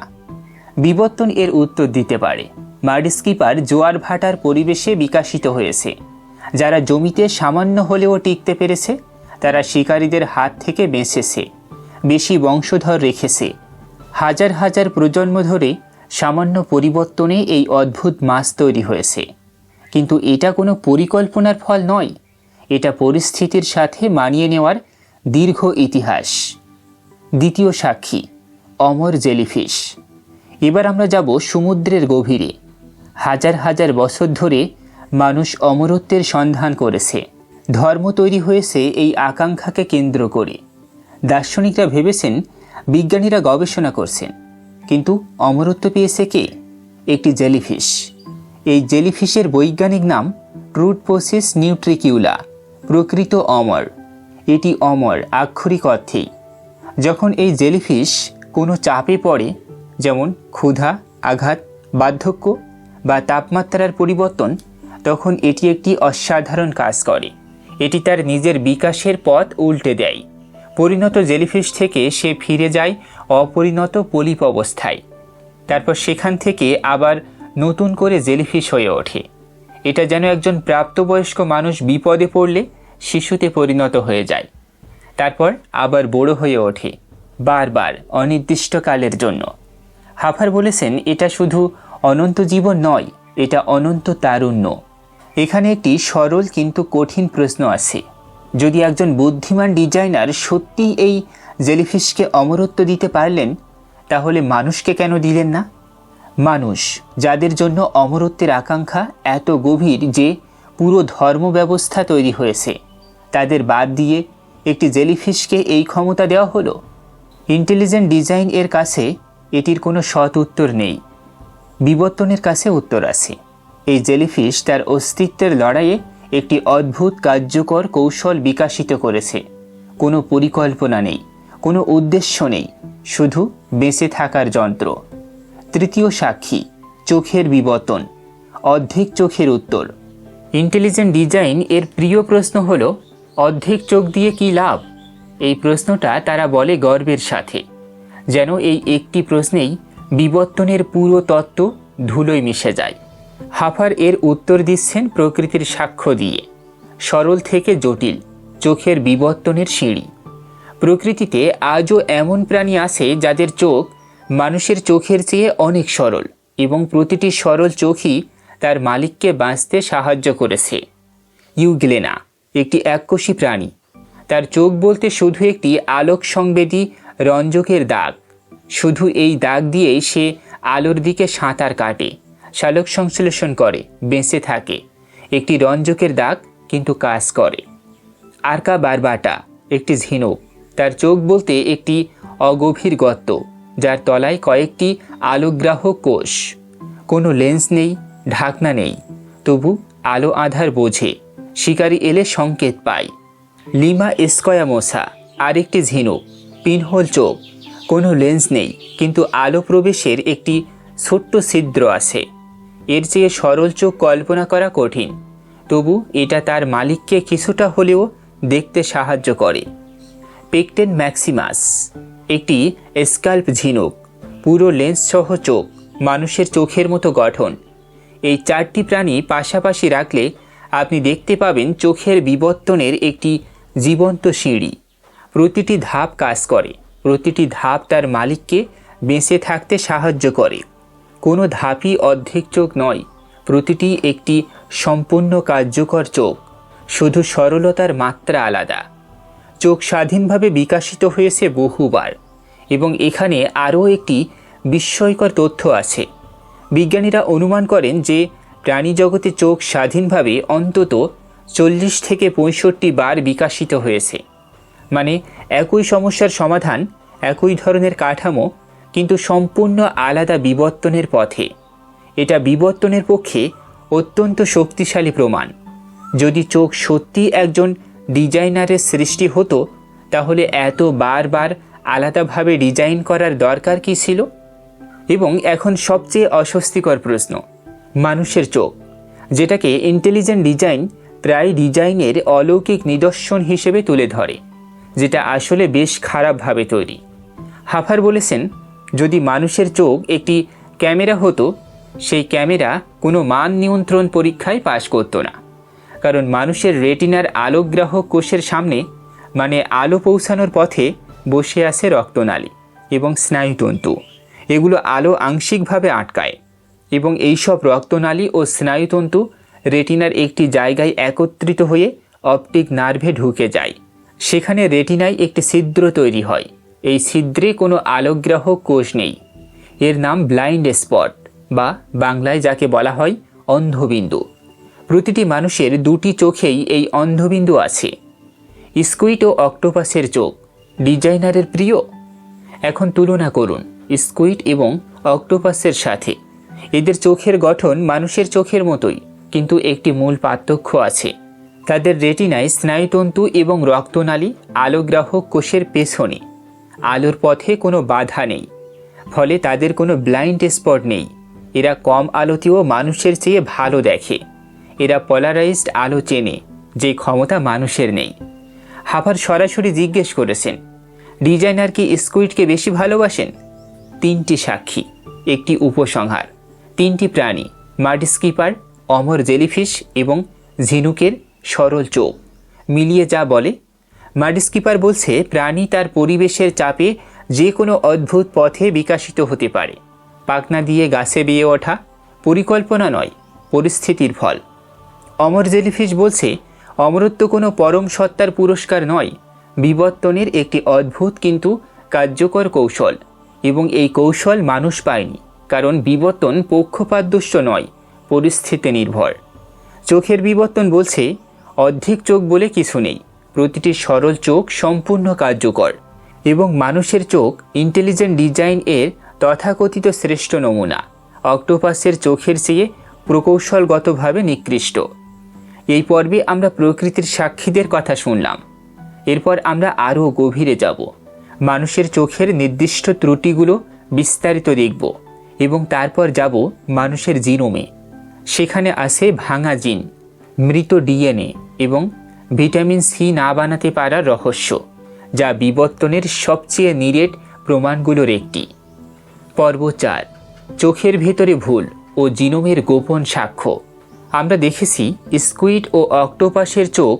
বিবর্তন এর উত্তর দিতে পারে। মাড স্কিপার জোয়ার ভাটার পরিবেশে বিকশিত হয়েছে। যারা জমিতে সামান্য হলেও টিকতে পেরেছে, তারা শিকারীদের হাত থেকে বেঁচেছে, বেশি বংশধর রেখেছে। হাজার হাজার প্রজন্ম ধরে সামান্য পরিবর্তনে এই অদ্ভুত মাছ তৈরি হয়েছে। কিন্তু এটা কোনো পরিকল্পনার ফল নয়, এটা পরিস্থিতির সাথে মানিয়ে নেওয়ার দীর্ঘ ইতিহাস। দ্বিতীয় সাক্ষী, অমর জেলিফিশ। এবার আমরা যাব সমুদ্রের গভীরে। হাজার হাজার বছর ধরে মানুষ অমরত্বের সন্ধান করেছে, ধর্ম তৈরি হয়েছে এই আকাঙ্ক্ষাকে কেন্দ্র করে। দার্শনিকরা ভেবেছেন, বিজ্ঞানীরা গবেষণা করছেন, কিন্তু অমরত্ব পেয়েছে কে? একটি জেলিফিশ। এই জেলিফিশের বৈজ্ঞানিক নাম ট্রুডপোসিস নিউট্রিকিউলা, প্রকৃত অমর। এটি অমর আক্ষরিক অর্থেই। যখন এই জেলিফিশ কোনো চাপে পড়ে, যেমন ক্ষুধা, আঘাত, বার্ধক্য বা তাপমাত্রার পরিবর্তন, তখন এটি একটি অসাধারণ কাজ করে। এটি তার নিজের বিকাশের পথ উল্টে দেয়। পরিণত জেলিফিশ থেকে সে ফিরে যায় অপরিণত পলিপ অবস্থায়। তারপর সেখান থেকে আবার নতুন করে জেলিফিশ হয়ে ওঠে। এটা যেন একজন প্রাপ্তবয়স্ক মানুষ বিপদে পড়লে শিশুতে পরিণত হয়ে যায়, তারপর আবার বড় হয়ে ওঠে, বারবার অনির্দিষ্টকালের জন্য। হাফার বলেছেন, এটা শুধু অনন্ত জীবন নয়, এটা অনন্ত তারুণ্য। এখানে একটি সরল কিন্তু কঠিন প্রশ্ন আছে। যদি একজন বুদ্ধিমান ডিজাইনার সত্যিই এই জেলিফিশকে অমরত্ব দিতে পারলেন, তাহলে মানুষকে কেন দিলেন না? মানুষ, যাদের জন্য অমরত্বের আকাঙ্ক্ষা এত গভীর যে পুরো ধর্ম ব্যবস্থা তৈরি হয়েছে, তাদের বাদ দিয়ে একটি জেলিফিশকে এই ক্ষমতা দেওয়া হলো। ইন্টেলিজেন্ট ডিজাইন এর কাছে এটির কোনো সৎ উত্তর নেই, বিবর্তনের কাছে উত্তর আছে। এই জেলিফিশ তার অস্তিত্বের লড়াইয়ে একটি অদ্ভুত কার্যকর কৌশল বিকশিত করেছে। কোনো পরিকল্পনা নেই, কোনো উদ্দেশ্য নেই, শুধু বেঁচে থাকার যন্ত্র। তৃতীয় সাক্ষী, চোখের বিবর্তন, অর্ধেক চোখের উত্তর। ইন্টেলিজেন্ট ডিজাইন এর প্রিয় প্রশ্ন হলো, অর্ধেক চোখ দিয়ে কি লাভ? এই প্রশ্নটা তারা বলে গর্বের সাথে, যেন এই একটি প্রশ্নেই বিবর্তনের পুরো তত্ত্ব ধুলোয় মিশে যায়। হাফার এর উত্তর দিচ্ছেন প্রকৃতির সাক্ষ্য দিয়ে। সরল থেকে জটিল, চোখের বিবর্তনের সিঁড়ি। প্রকৃতিতে আজও এমন প্রাণী আছে যাদের চোখ মানুষের চোখের চেয়ে অনেক সরল, এবং প্রতিটি সরল চোখই তার মালিককে বাঁচতে সাহায্য করেছে। ইউগ্লেনা একটি এককোষী প্রাণী। তার চোখ বলতে শুধু একটি আলোক সংবেদী রঞ্জকের দাগ। শুধু এই দাগ দিয়েই সে আলোর দিকে সাঁতার কাটে, সালোক সংশ্লেষণ করে, বেঁচে থাকে। একটি রঞ্জকের দাগ, কিন্তু কাজ করে। আর্কা বারবাটা একটি ঝিনুক। তার চোখ বলতে একটি অগভীর গর্ত, যার তলায় কয়েকটি আলোগ্রাহক কোষ। কোনো লেন্স নেই, ঢাকনা নেই, তবু আলো আধার বোঝে, শিকারি এলে সংকেত পায়। লিমা স্কয়ামোসা আরেকটি ঝিনুক, পিনহোল চোখ। কোনো লেন্স নেই, কিন্তু আলো প্রবেশের একটি ছোট্ট ছিদ্র আছে। এর চেয়ে সরল চোখ কল্পনা করা কঠিন, তবু এটা তার মালিককে কিছুটা হলেও দেখতে সাহায্য করে। পেকটেন ম্যাক্সিমাস একটি স্কাল্প ঝিনুক, পুরো লেন্স সহ চোখ, মানুষের চোখের মতো গঠন। এই চারটি প্রাণী পাশাপাশি রাখলে আপনি দেখতে পাবেন চোখের বিবর্তনের একটি জীবন্ত সিঁড়ি। প্রতিটি ধাপ কাজ করে, প্রতিটি ধাপ তার মালিককে বেঁচে থাকতে সাহায্য করে। কোনো ধাপই অর্ধেক চোখ নয়, প্রতিটি একটি সম্পূর্ণ কার্যকর চোখ, শুধু সরলতার মাত্রা আলাদা। চোখ স্বাধীনভাবে বিকশিত হয়েছে বহুবার, এবং এখানে আরও একটি বিস্ময়কর তথ্য আছে। বিজ্ঞানীরা অনুমান করেন যে প্রাণী জগতে চোখ স্বাধীনভাবে অন্তত 40 থেকে 65 বার বিকশিত হয়েছে। মানে একই সমস্যার সমাধান, একই ধরনের কাঠামো, কিন্তু সম্পূর্ণ আলাদা বিবর্তনের পথে। এটা বিবর্তনের পক্ষে অত্যন্ত শক্তিশালী প্রমাণ। যদি চোখ সত্যি একজন ডিজাইনারের সৃষ্টি হতো, তাহলে এত বারবার আলাদাভাবে ডিজাইন করার দরকার কী ছিল? এবং এখন সবচেয়ে অস্বস্তিকর প্রশ্ন, মানুষের চোখ, যেটাকে ইন্টেলিজেন্ট ডিজাইন প্রায় ডিজাইনের অলৌকিক নিদর্শন হিসেবে তুলে ধরে, যেটা আসলে বেশ খারাপভাবে তৈরি। হাফার বলেছেন, যদি মানুষের চোখ একটি ক্যামেরা হতো, সেই ক্যামেরা কোনো মান নিয়ন্ত্রণ পরীক্ষায় পাশ করতো না। কারণ মানুষের রেটিনার আলোকগ্রাহক কোষের সামনে, মানে আলো পৌঁছানোর পথে, বসে আছে রক্তনালী এবং স্নায়ুতন্তু। এগুলো আলো আংশিকভাবে আটকায়, এবং এইসব রক্তনালী ও স্নায়ুতন্তু রেটিনার একটি জায়গায় একত্রিত হয়ে অপটিক নার্ভে ঢুকে যায়। সেখানে রেটিনায় একটি ছিদ্র তৈরি হয়। এই ছিদ্রে কোনো আলোকগ্রাহক কোষ নেই। এর নাম ব্লাইন্ড স্পট, বা বাংলায় যাকে বলা হয় অন্ধবিন্দু। প্রতিটি মানুষের দুটি চোখেই এই অন্ধবিন্দু আছে। স্কুইড ও অক্টোপাসের চোখ ডিজাইনারের প্রিয়। এখন তুলনা করুন স্কুইড এবং অক্টোপাসের সাথে। এদের চোখের গঠন মানুষের চোখের মতোই, কিন্তু একটি মূল পার্থক্য আছে। তাদের রেটিনায় স্নায়ুতন্তু এবং রক্তনালী আলোগ্রাহক কোষের পেছনে। আলোর পথে কোনো বাধা নেই, ফলে তাদের কোনো ব্লাইন্ড স্পট নেই। এরা কম আলোতেও মানুষের চেয়ে ভালো দেখে। এরা পোলারাইজড আলো চেনে, যে ক্ষমতা মানুষের নেই। হাফার সরাসরি জিজ্ঞেস করেছেন, ডিজাইনার কি স্কুইডকে বেশি ভালোবাসেন? 3টি সাক্ষী, একটি উপসংহার। 3টি প্রাণী, মাডস্কিপার, অমর জেলিফিশ এবং ঝিনুকের সরল চোখ মিলিয়ে যা বলে। মাডস্কিপার বলছে প্রাণী তার পরিবেশের চাপে যে কোনো অদ্ভুত পথে বিকশিত হতে পারে। পাখনা দিয়ে গাছে বেয়ে ওঠা, পরিকল্পনা নয়, পরিস্থিতির ফল। অমর জেলিফিশ বলছে অমরত্ব কোনো পরম সত্তার পুরস্কার নয়, বিবর্তনের একটি অদ্ভুত কিন্তু কার্যকর কৌশল। এবং এই কৌশল মানুষ পায়নি, কারণ বিবর্তন পক্ষপাতদুষ্ট নয়, পরিস্থিতি নির্ভর। চোখের বিবর্তন বলছে অর্ধেক চোখ বলে কিছু নেই, প্রতিটি সরল চোখ সম্পূর্ণ কার্যকর। এবং মানুষের চোখ ইন্টেলিজেন্ট ডিজাইন এর তথাকথিত শ্রেষ্ঠ নমুনা। অক্টোপাসের চোখের চেয়ে প্রকৌশলগতভাবে নিকৃষ্ট। এই পর্বে আমরা প্রকৃতির সাক্ষীদের কথা শুনলাম। এরপর আমরা আরও গভীরে যাব, মানুষের চোখের নির্দিষ্ট ত্রুটিগুলো বিস্তারিত দেখব এবং তারপর যাব মানুষের জিনোমে। সেখানে আছে ভাঙা জিন, মৃত ডিএনএ এবং ভিটামিন সি না বানাতে পারার রহস্য, যা বিবর্তনের সবচেয়ে নিরেট প্রমাণগুলোর একটি। পর্ব 4, চোখের ভেতরে ভুল ও জিনোমের গোপন সাক্ষ্য। আমরা দেখেছি স্কুইড ও অক্টোপাসের চোখ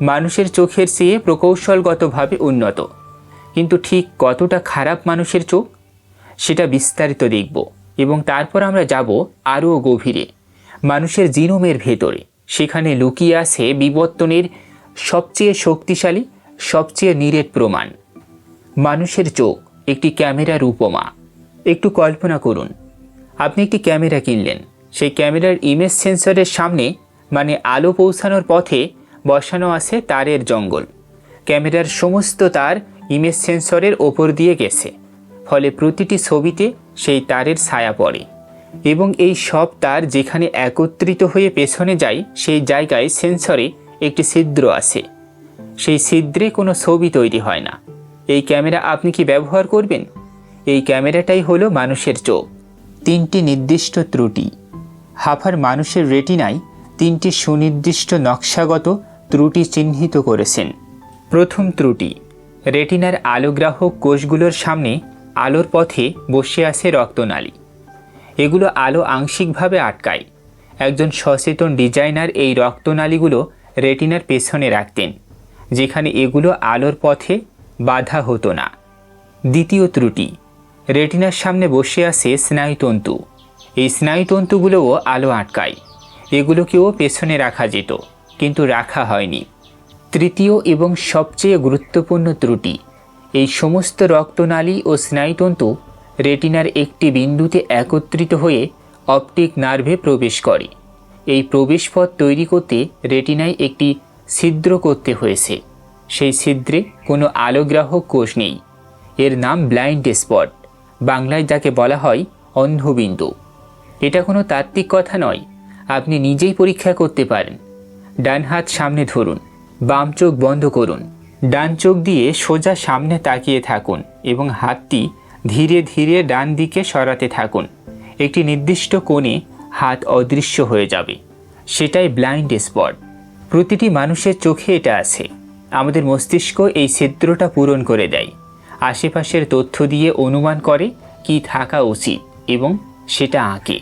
মানুষের চোখের চেয়ে প্রকৌশলগতভাবে উন্নত, কিন্তু ঠিক কতটা খারাপ মানুষের চোখ সেটা বিস্তারিত দেখব। এবং তারপর আমরা যাব আরও গভীরে, মানুষের জিনোমের ভেতরে। সেখানে লুকিয়ে আছে বিবর্তনের সবচেয়ে শক্তিশালী, সবচেয়ে নিরেট প্রমাণ। মানুষের চোখ একটি ক্যামেরার উপমা। একটু কল্পনা করুন, আপনি একটি ক্যামেরা কিনলেন। সেই ক্যামেরার ইমেজ সেন্সরের সামনে, মানে আলো পৌঁছানোর পথে, বসানো আছে তারের জঙ্গল। ক্যামেরার সমস্ত তার ইমেজ সেন্সরের ওপর দিয়ে গেছে, ফলে প্রতিটি ছবিতে সেই তারের ছায়া পড়ে। এবং এই সব তার যেখানে একত্রিত হয়ে পেছনে যায়, সেই জায়গায় সেন্সরে একটি ছিদ্র আছে। সেই ছিদ্রে কোনো ছবি তৈরি হয় না। এই ক্যামেরা আপনি কি ব্যবহার করবেন? এই ক্যামেরাটাই হলো মানুষের চোখ। 3টি নির্দিষ্ট ত্রুটি। হাফার মানুষের রেটিনায় 3টি সুনির্দিষ্ট নকশাগত ত্রুটি চিহ্নিত করেছেন। প্রথম ত্রুটি, রেটিনার আলোগ্রাহক কোষগুলোর সামনে আলোর পথে বসে আছে রক্তনালী। এগুলো আলো আংশিকভাবে আটকায়। একজন সচেতন ডিজাইনার এই রক্তনালীগুলো রেটিনার পেছনে রাখতেন, যেখানে এগুলো আলোর পথে বাধা হতো না। দ্বিতীয় ত্রুটি, রেটিনার সামনে বসে আছে স্নায়ুতন্তু। এই স্নায়ুতন্তুগুলোও আলো আটকায়। এগুলোকেও পেছনে রাখা যেত, কিন্তু রাখা হয়নি। তৃতীয় এবং সবচেয়ে গুরুত্বপূর্ণ ত্রুটি, এই সমস্ত রক্তনালী ও স্নায়ুতন্তু রেটিনার একটি বিন্দুতে একত্রিত হয়ে অপটিক নার্ভে প্রবেশ করে। এই প্রবেশপথ তৈরি করতে রেটিনায় একটি ছিদ্র করতে হয়েছে। সেই ছিদ্রে কোনো আলোগ্রাহক কোষ নেই। এর নাম ব্লাইন্ড স্পট, বাংলায় যাকে বলা হয় অন্ধবিন্দু। এটা কোনো তাত্ত্বিক কথা নয়, আপনি নিজেই পরীক্ষা করতে পারেন। ডান হাত সামনে ধরুন, বাম চোখ বন্ধ করুন, ডান চোখ দিয়ে সোজা সামনে তাকিয়ে থাকুন এবং হাতটি ধীরে ধীরে ডান দিকে সরাতে থাকুন। একটি নির্দিষ্ট কোণে হাত অদৃশ্য হয়ে যাবে, সেটাই ব্লাইন্ড স্পট। প্রতিটি মানুষের চোখে এটা আছে। আমাদের মস্তিষ্ক এই ছিদ্রটা পূরণ করে দেয়, আশেপাশের তথ্য দিয়ে অনুমান করে কি থাকা উচিত এবং সেটা আঁকে।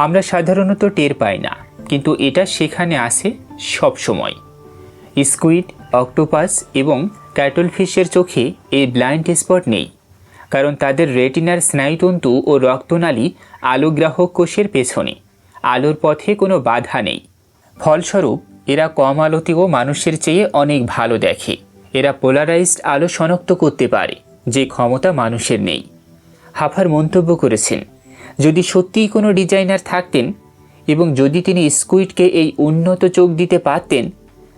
আমরা সাধারণত টের পাই না, কিন্তু এটা সেখানে আসে সব সময়। স্কুইড, অক্টোপাস এবং ক্যাটলফিশের চোখে এই ব্লাইন্ড স্পট নেই, কারণ তাদের রেটিনার স্নায়ুতন্তু ও রক্তনালী আলোগ্রাহক কোষের পেছনে। আলোর পথে কোনো বাধা নেই। ফলস্বরূপ এরা কম আলোতেও মানুষের চেয়ে অনেক ভালো দেখে। এরা পোলারাইজড আলো শনাক্ত করতে পারে, যে ক্ষমতা মানুষের নেই। হাফার মন্তব্য করেছেন, যদি সত্যিই কোনো ডিজাইনার থাকতেন, এবং যদি তিনি স্কুইডকে এই উন্নত চোখ দিতে পারতেন,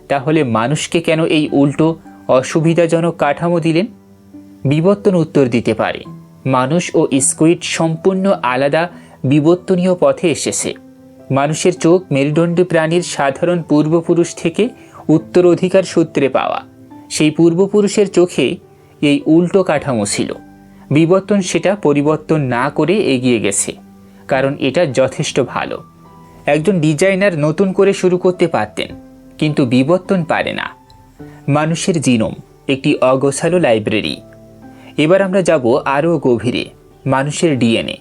তাহলে মানুষকে কেন এই উল্টো অসুবিধাজনক কাঠামো দিলেন? বিবর্তন উত্তর দিতে পারে। মানুষ ও স্কুইড সম্পূর্ণ আলাদা বিবর্তনীয় পথে এসেছে। মানুষের চোখ মেরুদণ্ডী প্রাণীর সাধারণ পূর্বপুরুষ থেকে উত্তরাধিকার সূত্রে পাওয়া। সেই পূর্বপুরুষের চোখে এই উল্টো কাঠামো ছিল। বিবর্তন সেটা পরিবর্তন না করে এগিয়ে গেছে, কারণ এটা যথেষ্ট ভালো। একজন ডিজাইনার নতুন করে শুরু করতে পারতেন, কিন্তু বিবর্তন পারে না। মানুষের জিনোম একটি অগোছালো লাইব্রেরি। এবার আমরা যাব আরও গভীরে, মানুষের ডিএনএ,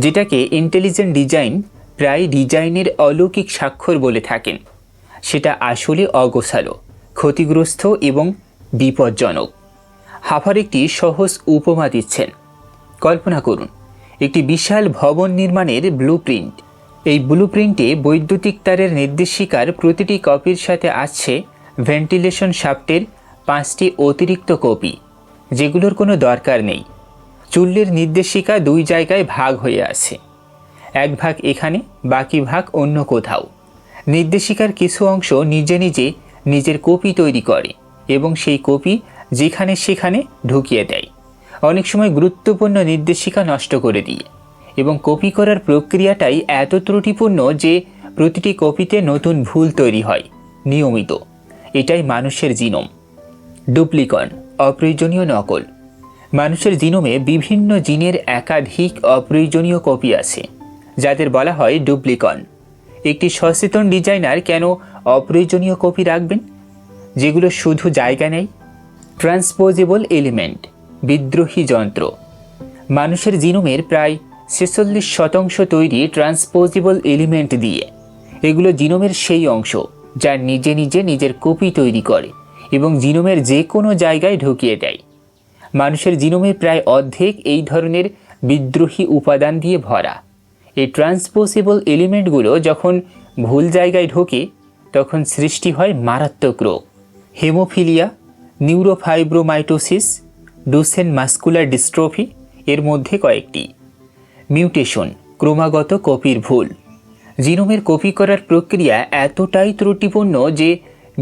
যেটাকে ইন্টেলিজেন্ট ডিজাইন প্রায় ডিজাইনের অলৌকিক স্বাক্ষর বলে থাকেন। সেটা আসলে অগোছালো, ক্ষতিগ্রস্ত এবং বিপজ্জনক। হাফার একটি সহজ উপমা দিচ্ছেন। কল্পনা করুন একটি বিশাল ভবন নির্মাণের ব্লুপ্রিন্ট। এই ব্লুপ্রিন্টে বৈদ্যুতিক তারের নির্দেশিকার প্রতিটি কপির সাথে আসছে ভেন্টিলেশন শাফটের 5টি অতিরিক্ত কপি, যেগুলোর কোনো দরকার নেই। চুল্লির নির্দেশিকা 2 জায়গায় ভাগ হয়ে আছে, এক ভাগ এখানে, বাকি ভাগ অন্য কোথাও। নির্দেশিকার কিছু অংশ নিজে নিজে নিজের কপি তৈরি করে এবং সেই কপি যেখানে সেখানে ঢুকিয়ে দেয়, অনেক সময় গুরুত্বপূর্ণ নির্দেশিকা নষ্ট করে দিয়ে। এবং কপি করার প্রক্রিয়াটাই এত ত্রুটিপূর্ণ যে প্রতিটি কপিতে নতুন ভুল তৈরি হয় নিয়মিত। এটাই মানুষের জিনোম। ডুপ্লিকন, অপ্রয়োজনীয় নকল। মানুষের জিনোমে বিভিন্ন জিনের একাধিক অপ্রয়োজনীয় কপি আছে, যাদের বলা হয় ডুপ্লিকন। একটি সচেতন ডিজাইনার কেন অপ্রয়োজনীয় কপি রাখবেন, যেগুলো শুধু জায়গা নেয়? ট্রান্সপোজেবল এলিমেন্ট, বিদ্রোহী যন্ত্র। মানুষের জিনোমের প্রায় 46% তৈরি ট্রান্সপোজেবল এলিমেন্ট দিয়ে। এগুলো জিনোমের সেই অংশ যা নিজে নিজে নিজের কপি তৈরি করে এবং জিনোমের যে কোনো জায়গায় ঢুকিয়ে দেয়। মানুষের জিনোমের প্রায় অর্ধেক এই ধরনের বিদ্রোহী উপাদান দিয়ে ভরা। এই ট্রান্সপোজেবল এলিমেন্টগুলো যখন ভুল জায়গায় ঢোকে, তখন সৃষ্টি হয় মারাত্মক রোগ। হেমোফিলিয়া, নিউরোফাইব্রোমাইটোসিস, ডুসেন মাস্কুলার ডিস্ট্রফি এর মধ্যে কয়েকটি। মিউটেশন, ক্রমাগত কপির ভুল। জিনোমের কপি করার প্রক্রিয়া এতটাই ত্রুটিপূর্ণ যে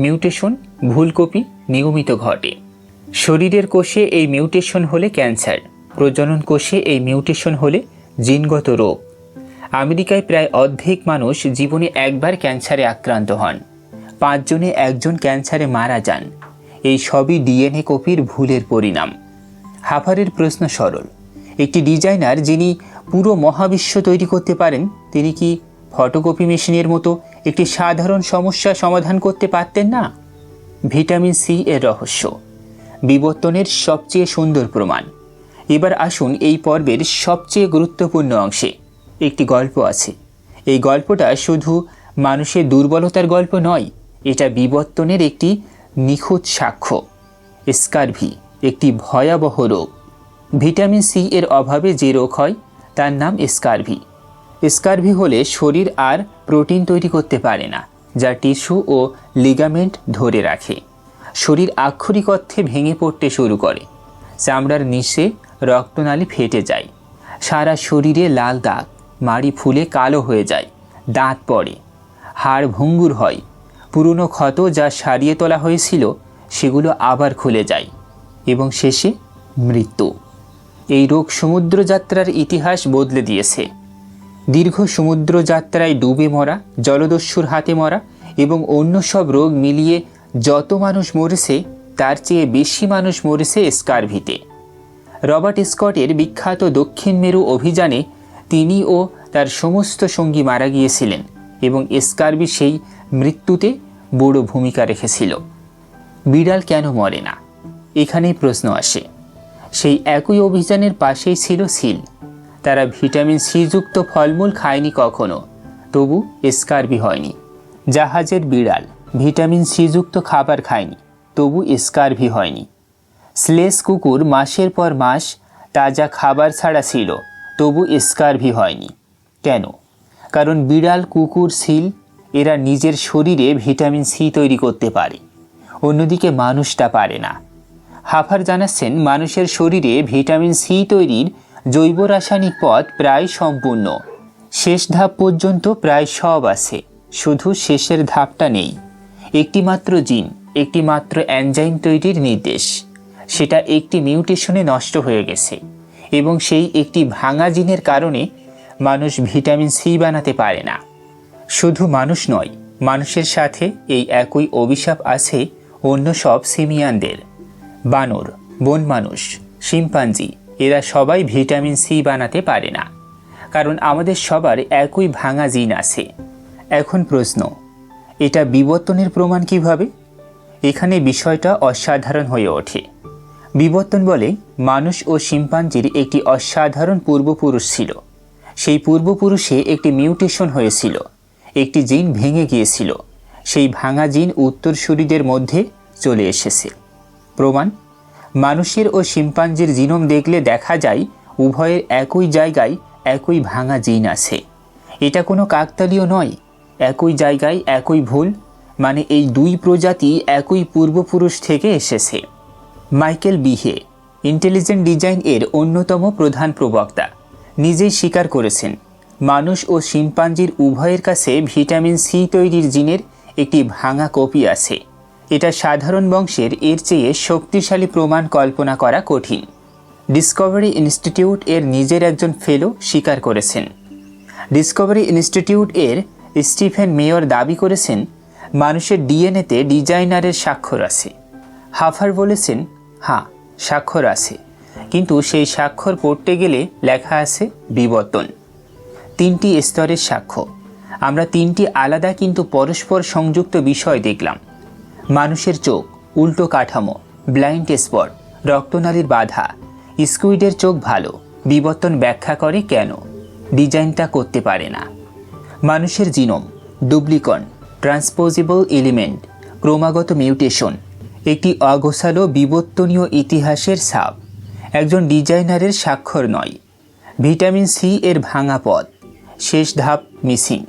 মিউটেশন, ভুল কপি নিয়মিত ঘটে। শরীরের কোষে এই মিউটেশন হলে ক্যান্সার, প্রজনন কোষে এই মিউটেশন হলে জিনগত রোগ। আমেরিকায় প্রায় অর্ধেক মানুষ জীবনে একবার ক্যান্সারে আক্রান্ত হন, 5 জনে 1 জন ক্যান্সারে মারা যান। এই সবই ডিএনএ কপির ভুলের পরিণাম। হাফারের প্রশ্ন সরল। একটি ডিজাইনার যিনি পুরো মহাবিশ্ব তৈরি করতে পারেন, তিনি কি ফটোকপি মেশিনের মতো একটি সাধারণ সমস্যা সমাধান করতে পারতেন না? ভিটামিন সি এর রহস্য, বিবর্তনের সবচেয়ে সুন্দর প্রমাণ। এবার আসুন এই পর্বের সবচেয়ে গুরুত্বপূর্ণ অংশে। একটি গল্প আছে। এই গল্পটা শুধু মানুষের দুর্বলতার গল্প নয়, এটা বিবর্তনের একটি নিখুঁত সাক্ষ্য। স্কারভি একটি ভয়াবহ রোগ। ভিটামিন সি এর অভাবে যে রোগ হয় তার নাম স্কারভি। স্কারভি হলে শরীর আর প্রোটিন তৈরি করতে পারে না, যা টিস্যু ও লিগামেন্ট ধরে রাখে। শরীর আক্ষরিক অর্থে ভেঙে পড়তে শুরু করে। চামড়ার নিচে রক্তনালী ফেটে যায়, সারা শরীরে লাল দাগ, মাড়ি ফুলে কালো হয়ে যায়, দাঁত পড়ে, হাড় ভঙ্গুর হয়, পুরনো ক্ষত যা সারিয়ে তোলা হয়েছিল সেগুলো আবার খুলে যায় এবং শেষে মৃত্যু। এই রোগ সমুদ্রযাত্রার ইতিহাস বদলে দিয়েছে। দীর্ঘ সমুদ্রযাত্রায় ডুবে মরা, জলদস্যুর হাতে মরা এবং অন্য সব রোগ মিলিয়ে যত মানুষ মরেছে তার চেয়ে বেশি মানুষ মরেছে স্কারভিতে। রবার্ট স্কটের বিখ্যাত দক্ষিণ মেরু অভিযানে তিনি ও তার সমস্ত সঙ্গী মারা গিয়েছিলেন এবং স্কারভি সেই মৃত্যুতে বড় ভূমিকা রেখেছিল। বিড়াল কেন মরে না, এখানেই প্রশ্ন আসে। সেই একই অভিযানের পাশেই ছিল সিল। তারা ভিটামিন সি যুক্ত ফলমূল খায়নি কখনো, তবু স্কারভি হয়নি। জাহাজের বিড়াল ভিটামিন সি যুক্ত খাবার খায়নি, তবু স্কারভি হয়নি। স্লেজ কুকুর মাসের পর মাস তাজা খাবার ছাড়া ছিল, তবু স্কারভি হয়নি। কেন? কারণ বিড়াল, কুকুর, সিল এরা নিজের শরীরে ভিটামিন সি তৈরি করতে পারে, অন্যদিকে মানুষটা পারে না। হাফার জানাচ্ছেন মানুষের শরীরে ভিটামিন সি তৈরির জৈব রাসায়নিক পথ প্রায় সম্পূর্ণ, শেষ ধাপ পর্যন্ত প্রায় সব আছে, শুধু শেষের ধাপটা নেই। একটিমাত্র জিন, একটিমাত্র এনজাইম তৈরির নির্দেশ, সেটা একটি মিউটেশনে নষ্ট হয়ে গেছে এবং সেই একটি ভাঙা জিনের কারণে মানুষ ভিটামিন সি বানাতে পারে না। শুধু মানুষ নয়, মানুষের সাথে এই একই অভিশাপ আছে অন্য সব সিমিয়ানদের। বানর, বন মানুষ, শিম্পাঞ্জি, এরা সবাই ভিটামিন সি বানাতে পারে না, কারণ আমাদের সবার একই ভাঙা জিন আছে। এখন প্রশ্ন, এটা বিবর্তনের প্রমাণ কিভাবে? এখানে বিষয়টা অসাধারণ হয়ে ওঠে। বিবর্তন বলে মানুষ ও শিম্পাঞ্জির একটি অসাধারণ পূর্বপুরুষ ছিল। সেই পূর্বপুরুষে একটি মিউটেশন হয়েছিল, একটি জিন ভেঙে গিয়েছিল, সেই ভাঙা জিন উত্তরসূরিদের মধ্যে চলে এসেছে। প্রমাণ, মানুষের ও শিম্পাঞ্জির জিনোম দেখলে দেখা যায় উভয়ের একই জায়গায় একই ভাঙা জিন আছে। এটা কোনো কাকতালীয় নয়, একই জায়গায় একই ভুল, মানে এই দুই প্রজাতি একই পূর্বপুরুষ থেকে এসেছে। মাইকেল বিহে, ইন্টেলিজেন্ট ডিজাইন এর অন্যতম প্রধান প্রবক্তা, নিজেই স্বীকার করেছেন মানুষ ও শিম্পাঞ্জির উভয়ের কাছে ভিটামিন সি তৈরির জিনের একটি ভাঙা কপি আছে। এটা সাধারণ বংশের এর চেয়ে শক্তিশালী প্রমাণ কল্পনা করা কঠিন। ডিসকভারি ইনস্টিটিউট এর নিজের একজন ফেলো স্বীকার করেছেন। ডিসকভারি ইনস্টিটিউট এর স্টিফেন মেয়র দাবি করেছেন মানুষের ডিএনএতে ডিজাইনারের স্বাক্ষর আছে। হাফার বলেছেন, হ্যাঁ স্বাক্ষর আছে, কিন্তু সেই স্বাক্ষর পড়তে গেলে লেখা আছে বিবর্তন। তিনটি স্তরের সাক্ষ্য। আমরা তিনটি আলাদা কিন্তু পরস্পর সংযুক্ত বিষয় দেখলাম। মানুষের চোখ, উল্টো কাঠামো, ব্লাইন্ড স্পট, রক্তনালীর বাধা। স্কুইডের চোখ ভালো, বিবর্তন ব্যাখ্যা করে কেন, ডিজাইনটা করতে পারে না। মানুষের জিনোম, ডুপ্লিকন, ট্রান্সপোজিবল এলিমেন্ট, ক্রমাগত মিউটেশন, একটি অগোছালো বিবর্তনীয় ইতিহাসের ছাপ, একজন ডিজাইনারের স্বাক্ষর নয়। ভিটামিন সি এর ভাঙা পথ, শেষ ধাপ মিসিং।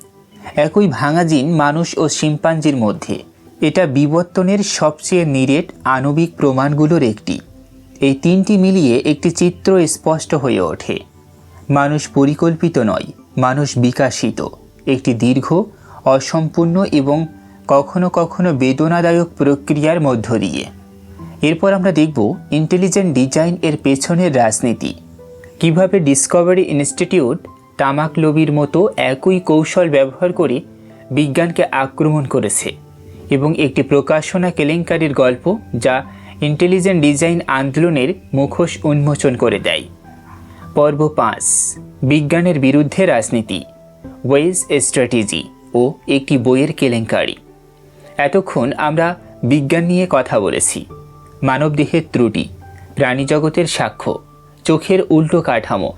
একই ভাঙা জিন মানুষ ও শিম্পাঞ্জির মধ্যে। এটা বিবর্তনের সবচেয়ে নিরেট আণবিক প্রমাণগুলোর একটি। এই তিনটি মিলিয়ে একটি চিত্র স্পষ্ট হয়ে ওঠে। মানুষ পরিকল্পিত নয়, মানুষ বিকাশিত, একটি দীর্ঘ, অসম্পূর্ণ এবং কখনো কখনো বেদনাদায়ক প্রক্রিয়ার মধ্য দিয়ে। এরপর আমরা দেখব ইন্টেলিজেন্ট ডিজাইন এর পেছনের রাজনীতি, কিভাবে ডিসকভারি ইনস্টিটিউট তামাক লবির মতো একই কৌশল ব্যবহার করে বিজ্ঞানকে আক্রমণ করেছে, এবং একটি প্রকাশনা কেলেঙ্কারির গল্প যা ইন্টেলিজেন্ট ডিজাইন আন্দোলনের মুখোশ উন্মোচন করে দেয়। পর্ব 5, বিজ্ঞানের বিরুদ্ধে রাজনীতি, ওয়েজ স্ট্র্যাটেজি ও একটি বইয়ের কেলেঙ্কারি। এতক্ষণ আমরা বিজ্ঞান নিয়ে কথা বলেছি। মানবদেহের ত্রুটি, প্রাণীজগতের সাক্ষ্য, চোখের উল্টো কাঠামো,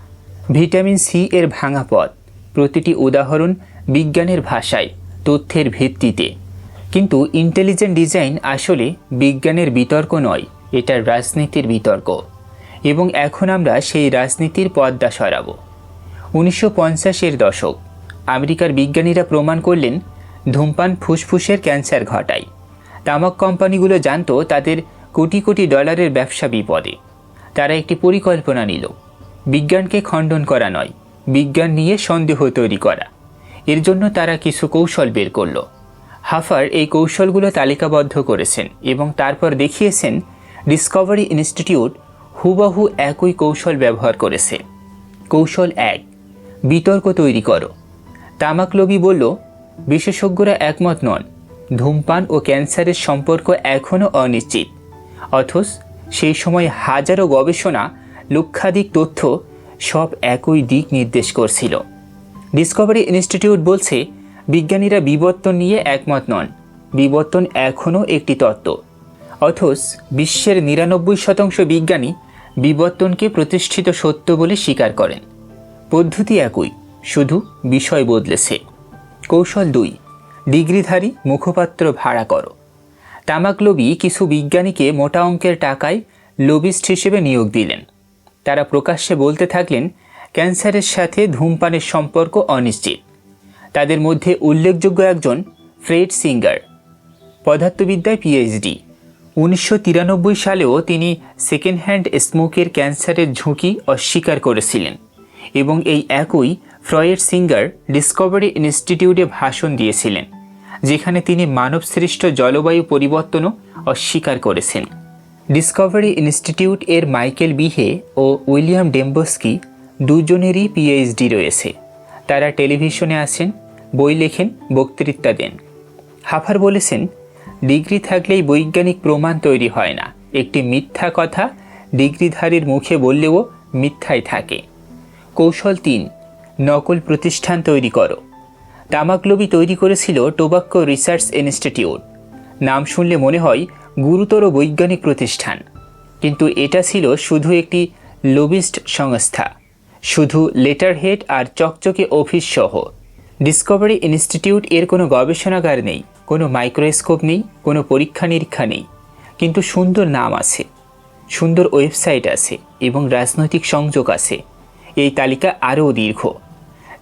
ভিটামিন সি এর ভাঙা পথ, প্রতিটি উদাহরণ বিজ্ঞানের ভাষায়, তথ্যের ভিত্তিতে। কিন্তু ইন্টেলিজেন্ট ডিজাইন আসলে বিজ্ঞানের বিতর্ক নয়, এটা রাজনীতির বিতর্ক, এবং এখন আমরা সেই রাজনীতির পর্দা সরাব। 1950-এর দশক, আমেরিকার বিজ্ঞানীরা প্রমাণ করলেন ধূমপান ফুসফুসের ক্যান্সার ঘটায়। তামাক কোম্পানিগুলো জানতো তাদের কোটি কোটি ডলারের ব্যবসা বিপদে। তারা একটি পরিকল্পনা নিল, বিজ্ঞানকে খণ্ডন করা নয়, বিজ্ঞান নিয়ে সন্দেহ তৈরি করা। এর জন্য তারা কিছু কৌশল বের করল। হাফার এই কৌশলগুলো তালিকাবদ্ধ করেছেন এবং তারপর দেখিয়েছেন ডিসকভারি ইনস্টিটিউট হুবহু একই কৌশল ব্যবহার করেছে। কৌশল 1, বিতর্ক তৈরি করো। তামাক লবি বলল, বিশেষজ্ঞরা একমত নন, ধূমপান ও ক্যান্সারের সম্পর্ক এখনও অনিশ্চিত। অথচ সেই সময় হাজারো গবেষণা, লক্ষাধিক তথ্য সব একই দিক নির্দেশ করছিল। ডিসকভারি ইনস্টিটিউট বলছে বিজ্ঞানীরা বিবর্তন নিয়ে একমত নন, বিবর্তন এখনও একটি তত্ত্ব। অথচ বিশ্বের 99% বিজ্ঞানী বিবর্তনকে প্রতিষ্ঠিত সত্য বলে স্বীকার করেন। পদ্ধতি একই, শুধু বিষয় বদলেছে। কৌশল 2, ডিগ্রিধারী মুখপাত্র ভাড়া করো। তামাক লবি কিছু বিজ্ঞানীকে মোটা অঙ্কের টাকায় লবিস্ট হিসেবে নিয়োগ দিলেন। তারা প্রকাশ্যে বলতে থাকলেন ক্যান্সারের সাথে ধূমপানের সম্পর্ক অনিশ্চিত। তাদের মধ্যে উল্লেখযোগ্য একজন ফ্রেড সিঙ্গার, পদার্থবিদ্যায় পিএইচডি। 1993 সালেও তিনি সেকেন্ড হ্যান্ড স্মোকের ক্যান্সারের ঝুঁকি অস্বীকার করেছিলেন এবং এই একই ফ্রয়েড সিঙ্গার ডিসকভারি ইনস্টিটিউটে ভাষণ দিয়েছিলেন, যেখানে তিনি মানবসৃষ্ট জলবায়ু পরিবর্তনও অস্বীকার করেছেন। ডিসকভারি ইনস্টিটিউট এর মাইকেল বিহে ও উইলিয়াম ডেম্বস্কি দুজনেরই পিএইচডি রয়েছে। তারা টেলিভিশনে আসেন, বই লেখেন, বক্তৃতা দেন। হাফার বলেছেন, ডিগ্রি থাকলেই বৈজ্ঞানিক প্রমাণ তৈরি হয় না। একটি মিথ্যা কথা ডিগ্রিধারীর মুখে বললেও মিথ্যাই থাকে। কৌশল 3, নকল প্রতিষ্ঠান তৈরি করো। তামাকলবি তৈরি করেছিল টোবাক্কো রিসার্চ ইনস্টিটিউট। নাম শুনলে মনে হয় গুরুতর বৈজ্ঞানিক প্রতিষ্ঠান, কিন্তু এটা ছিল শুধু একটি লবিস্ট সংস্থা, শুধু লেটারহেড আর চকচকে অফিস সহ। ডিসকভারি ইনস্টিটিউট এর কোনো গবেষণাগার নেই, কোনো মাইক্রোস্কোপ নেই, কোনো পরীক্ষা নিরীক্ষা নেই, কিন্তু সুন্দর নাম আছে, সুন্দর ওয়েবসাইট আছে এবং রাজনৈতিক সংযোগ আছে। এই তালিকা আরও দীর্ঘ।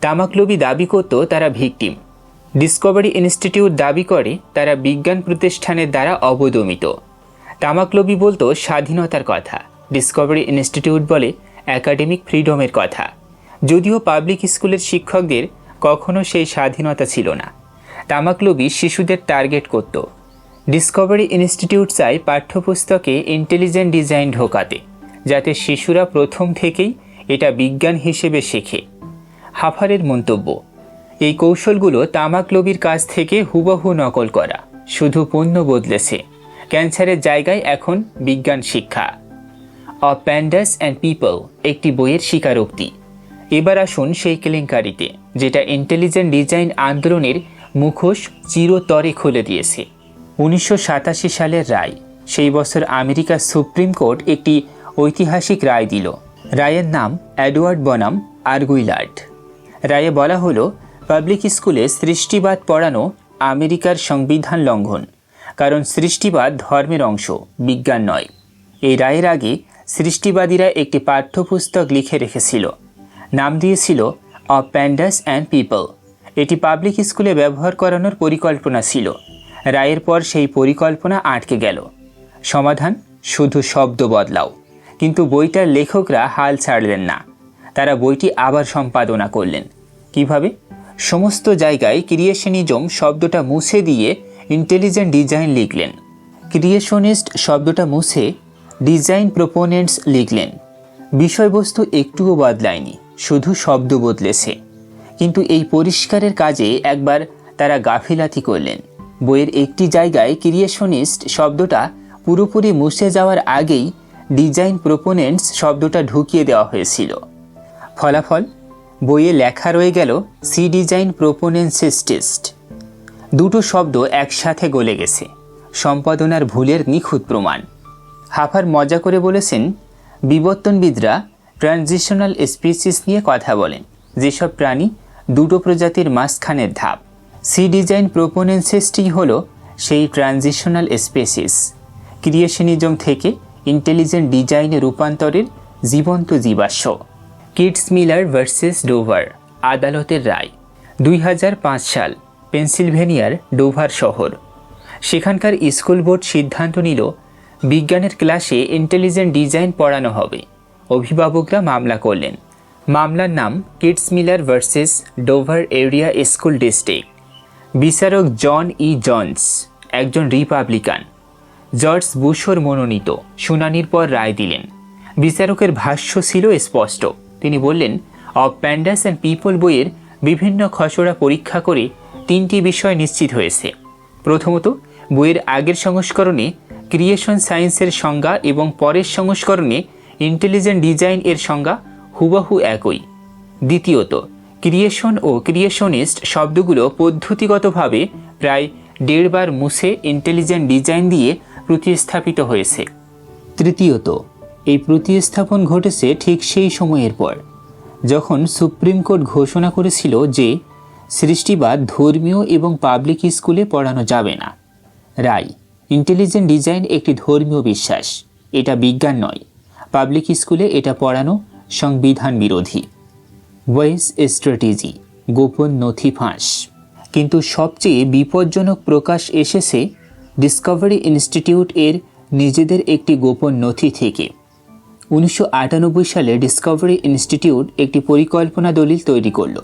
তামাকলবি দাবি করত তারা ভিকটিম। ডিসকভারি ইনস্টিটিউট দাবি করে তারা বিজ্ঞান প্রতিষ্ঠানের দ্বারা অবদমিত। তামাকলবি বলতো স্বাধীনতার কথা, ডিসকভারি ইনস্টিটিউট বলে একাডেমিক ফ্রিডমের কথা। যদিও পাবলিক স্কুলের শিক্ষকদের কখনো সেই স্বাধীনতা ছিল না। তামাকলবি শিশুদের টার্গেট করত। ডিসকভারি ইনস্টিটিউট চায় পাঠ্যপুস্তকে ইন্টেলিজেন্ট ডিজাইন ঢোকাতে, যাতে শিশুরা প্রথম থেকেই এটা বিজ্ঞান হিসেবে শেখে। হাফারের মন্তব্য, এই কৌশলগুলো তামাকলবির কাছ থেকে হুবহু নকল করা, শুধু পণ্য বদলেছে। ক্যান্সারের জায়গায় এখন বিজ্ঞান শিক্ষা। অফ প্যান্ডাস অ্যান্ড পিপল একটি বইয়ের স্বীকারোক্তি। এবার আসুন সেই কেলেঙ্কারিতে, যেটা ইন্টেলিজেন্ট ডিজাইন আন্দোলনের মুখোশ চিরতরে খুলে দিয়েছে। 1987 সালের রায়। সেই বছর আমেরিকার সুপ্রিম কোর্ট একটি ঐতিহাসিক রায় দিল। রায়ের নাম এডওয়ার্ড বনাম আর্গুইলার্ড। রায়ে বলা হলো, পাবলিক স্কুলে সৃষ্টিবাদ পড়ানো আমেরিকার সংবিধান লঙ্ঘন, কারণ সৃষ্টিবাদ ধর্মের অংশ, বিজ্ঞান নয়। এই রায়ের আগে সৃষ্টিবাদীরা একটি পাঠ্যপুস্তক লিখে রেখেছিল, নাম দিয়েছিল অফ প্যান্ডাস অ্যান্ড পিপল। এটি পাবলিক স্কুলে ব্যবহার করানোর পরিকল্পনা ছিল। রায়ের পর সেই পরিকল্পনা আটকে গেল। সমাধান, শুধু শব্দ বদলাও। কিন্তু বইটার লেখকরা হাল ছাড়লেন না। তারা বইটি আবার সম্পাদনা করলেন। কিভাবে? সমস্ত জায়গায় ক্রিয়েশনিজম শব্দটা মুছে দিয়ে ইন্টেলিজেন্ট ডিজাইন লিখলেন। ক্রিয়েশনিস্ট শব্দটা মুছে ডিজাইন প্রোপোনেন্টস লিখলেন। বিষয়বস্তু একটুও বদলায়নি, শুধু শব্দ বদলেছে। কিন্তু এই পরিষ্কারের কাজে একবার তারা গাফিলাতি করলেন। বইয়ের একটি জায়গায় ক্রিয়েশনিস্ট শব্দটা পুরোপুরি মুছে যাওয়ার আগেই ডিজাইন প্রোপোনেন্টস শব্দটা ঢুকিয়ে দেওয়া হয়েছিল। ফলাফল, বইয়ে লেখা রয়ে গেল সি ডিজাইন প্রোপোনেন্সিস্টিস্ট। দুটো শব্দ একসাথে গলে গেছে। সম্পাদনার ভুলের নিখুঁত প্রমাণ। হাফার মজা করে বলেছেন, বিবর্তনবিদরা ট্রানজিশনাল স্পিসিস নিয়ে কথা বলেন, যেসব প্রাণী দুটো প্রজাতির মাঝখানের ধাপ। সি ডিজাইন প্রোপোনেন্সিসটি হল সেই ট্রানজিশনাল স্পিসিস। ক্রিয়েশনিজম থেকে ইন্টেলিজেন্ট ডিজাইনে রূপান্তরের জীবন্ত জীবাশ্ম। কিটসমিলার ভার্সেস ডোভার আদালতের রায়। 2005 সাল, পেনসিলভেনিয়ার ডোভার শহর। সেখানকার স্কুল বোর্ড সিদ্ধান্ত নিল বিজ্ঞানের ক্লাসে ইন্টেলিজেন্ট ডিজাইন পড়ানো হবে। অভিভাবকরা মামলা করলেন। মামলার নাম Kitzmiller versus Dover area school district. বিচারক জন ই জনস, একজন রিপাবলিকান। জর্জ বুশর মনোনীত। শুনানির পর রায় দিলেন। বিচারকের ভাষ্য ছিল স্পষ্ট। তিনি বললেন, অফ প্যান্ডাস অ্যান্ড পিপল বইয়ের বিভিন্ন খসড়া পরীক্ষা করে 3টি বিষয় নিশ্চিত হয়েছে। প্রথমত, বইয়ের আগের সংস্করণে ক্রিয়েশন সায়েন্সের সংজ্ঞা এবং পরের সংস্করণে ইন্টেলিজেন্ট ডিজাইন এর সংজ্ঞা হুবহু একই। দ্বিতীয়ত, ক্রিয়েশন ও ক্রিয়েশনিস্ট শব্দগুলো পদ্ধতিগতভাবে প্রায় 1.5 বার মুছে ইন্টেলিজেন্ট ডিজাইন দিয়ে প্রতিস্থাপিত হয়েছে। তৃতীয়ত, এই প্রতিস্থাপন ঘটেছে ঠিক সেই সময়ের পর যখন সুপ্রিম কোর্ট ঘোষণা করেছিল যে সৃষ্টিবাদ ধর্মীয় এবং পাবলিক স্কুলে পড়ানো যাবে না। রায়, ইন্টেলিজেন্ট ডিজাইন একটি ধর্মীয় বিশ্বাস, এটা বিজ্ঞান নয়। পাবলিক স্কুলে এটা পড়ানো সংবিধান বিরোধী। ওয়েস স্ট্র্যাটেজি, গোপন নথি ফাঁস। কিন্তু সবচেয়ে বিপজ্জনক প্রকাশ এসেছে ডিসকভারি ইনস্টিটিউট এর নিজেদের একটি গোপন নথি থেকে। 1998 সালে ডিসকভারি ইনস্টিটিউট একটি পরিকল্পনা দলিল তৈরি করল।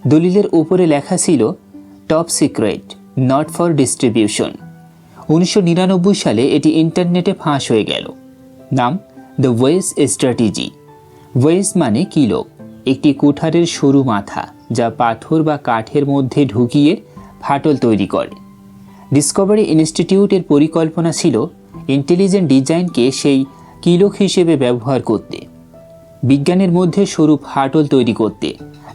দলিলের উপরে লেখা ছিল top secret, not for distribution. 1999 সালে এটি ইন্টারনেটে ফাঁস হয়ে গেল। নাম দ্য ওয়েস স্ট্র্যাটেজি। ওয়েস মানে কিলো, একটি কুঠারের সরু মাথা যা পাথর বা কাঠের মধ্যে ঢুকিয়ে ফাটল তৈরি করে। ডিসকভারি ইনস্টিটিউটের পরিকল্পনা ছিল ইন্টেলিজেন্ট ডিজাইনকে সেই কিলো হিসেবে ব্যবহার করতে, বিজ্ঞানের মধ্যে সরু ফাটল তৈরি করতে,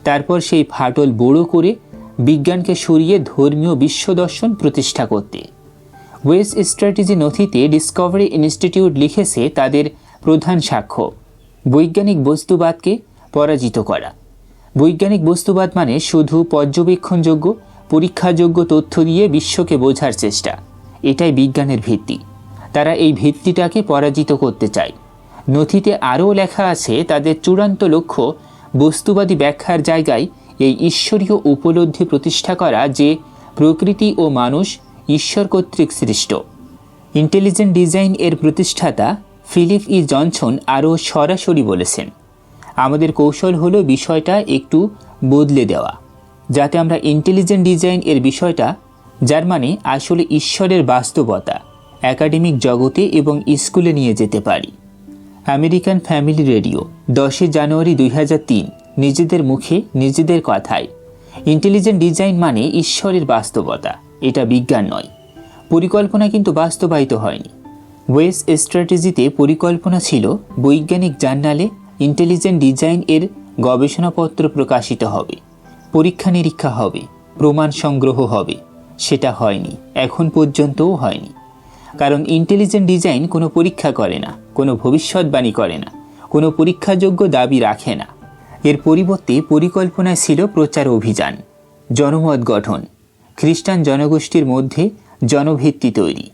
তারপর সেই ফাটল বড় করে বিজ্ঞানকে সরিয়ে ধর্মীয় বিশ্বদর্শন প্রতিষ্ঠা করতে। ওয়েস স্ট্র্যাটেজি নথিতে ডিসকভারি ইনস্টিটিউট লিখেছে তাদের প্রধান সাক্ষ্য বৈজ্ঞানিক বস্তুবাদকে পরাজিত করা। বৈজ্ঞানিক বস্তুবাদ মানে শুধু পর্যবেক্ষণযোগ্য, পরীক্ষাযোগ্য তথ্য দিয়ে বিশ্বকে বোঝার চেষ্টা। এটাই বিজ্ঞানের ভিত্তি। তারা এই ভিত্তিটাকে পরাজিত করতে চায়। নথিতে আরও লেখা আছে তাদের চূড়ান্ত লক্ষ্য বস্তুবাদী ব্যাখ্যার জায়গায় এই ঈশ্বরীয় উপলব্ধি প্রতিষ্ঠা করা যে প্রকৃতি ও মানুষ ঈশ্বর কর্তৃক সৃষ্ট। ইন্টেলিজেন্ট ডিজাইন এর প্রতিষ্ঠাতা ফিলিপ ই জনসন আরও সরাসরি বলেছেন, আমাদের কৌশল হলো বিষয়টা একটু বদলে দেওয়া, যাতে আমরা ইন্টেলিজেন্ট ডিজাইন এর বিষয়টা, যার মানে আসলে ঈশ্বরের বাস্তবতা, একাডেমিক জগতে এবং স্কুলে নিয়ে যেতে পারি। আমেরিকান ফ্যামিলি রেডিও 10 জানুয়ারি 2003 নিজেদের মুখে নিজেদের কথায়, ইন্টেলিজেন্ট ডিজাইন মানে ঈশ্বরের বাস্তবতা, এটা বিজ্ঞান নয়। পরিকল্পনা কিন্তু বাস্তবায়িত হয়নি। ওয়েস স্ট্র্যাটেজিতে পরিকল্পনা ছিল বৈজ্ঞানিক জার্নালে ইন্টেলিজেন্ট ডিজাইন এর গবেষণাপত্র প্রকাশিত হবে, পরীক্ষা নিরীক্ষা হবে, প্রমাণ সংগ্রহ হবে। সেটা হয়নি, এখন পর্যন্তও হয়নি। কারণ ইন্টেলিজেন্ট ডিজাইন কোনো পরীক্ষা করে না, কোনো ভবিষ্যৎবাণী করে না, কোনো পরীক্ষাযোগ্য দাবি রাখে না। এর পরিবর্তে পরিকল্পনায় ছিল প্রচার অভিযান, জনমত গঠন, খ্রিস্টান জনগোষ্ঠীর মধ্যে জনভিত্তি তৈরি।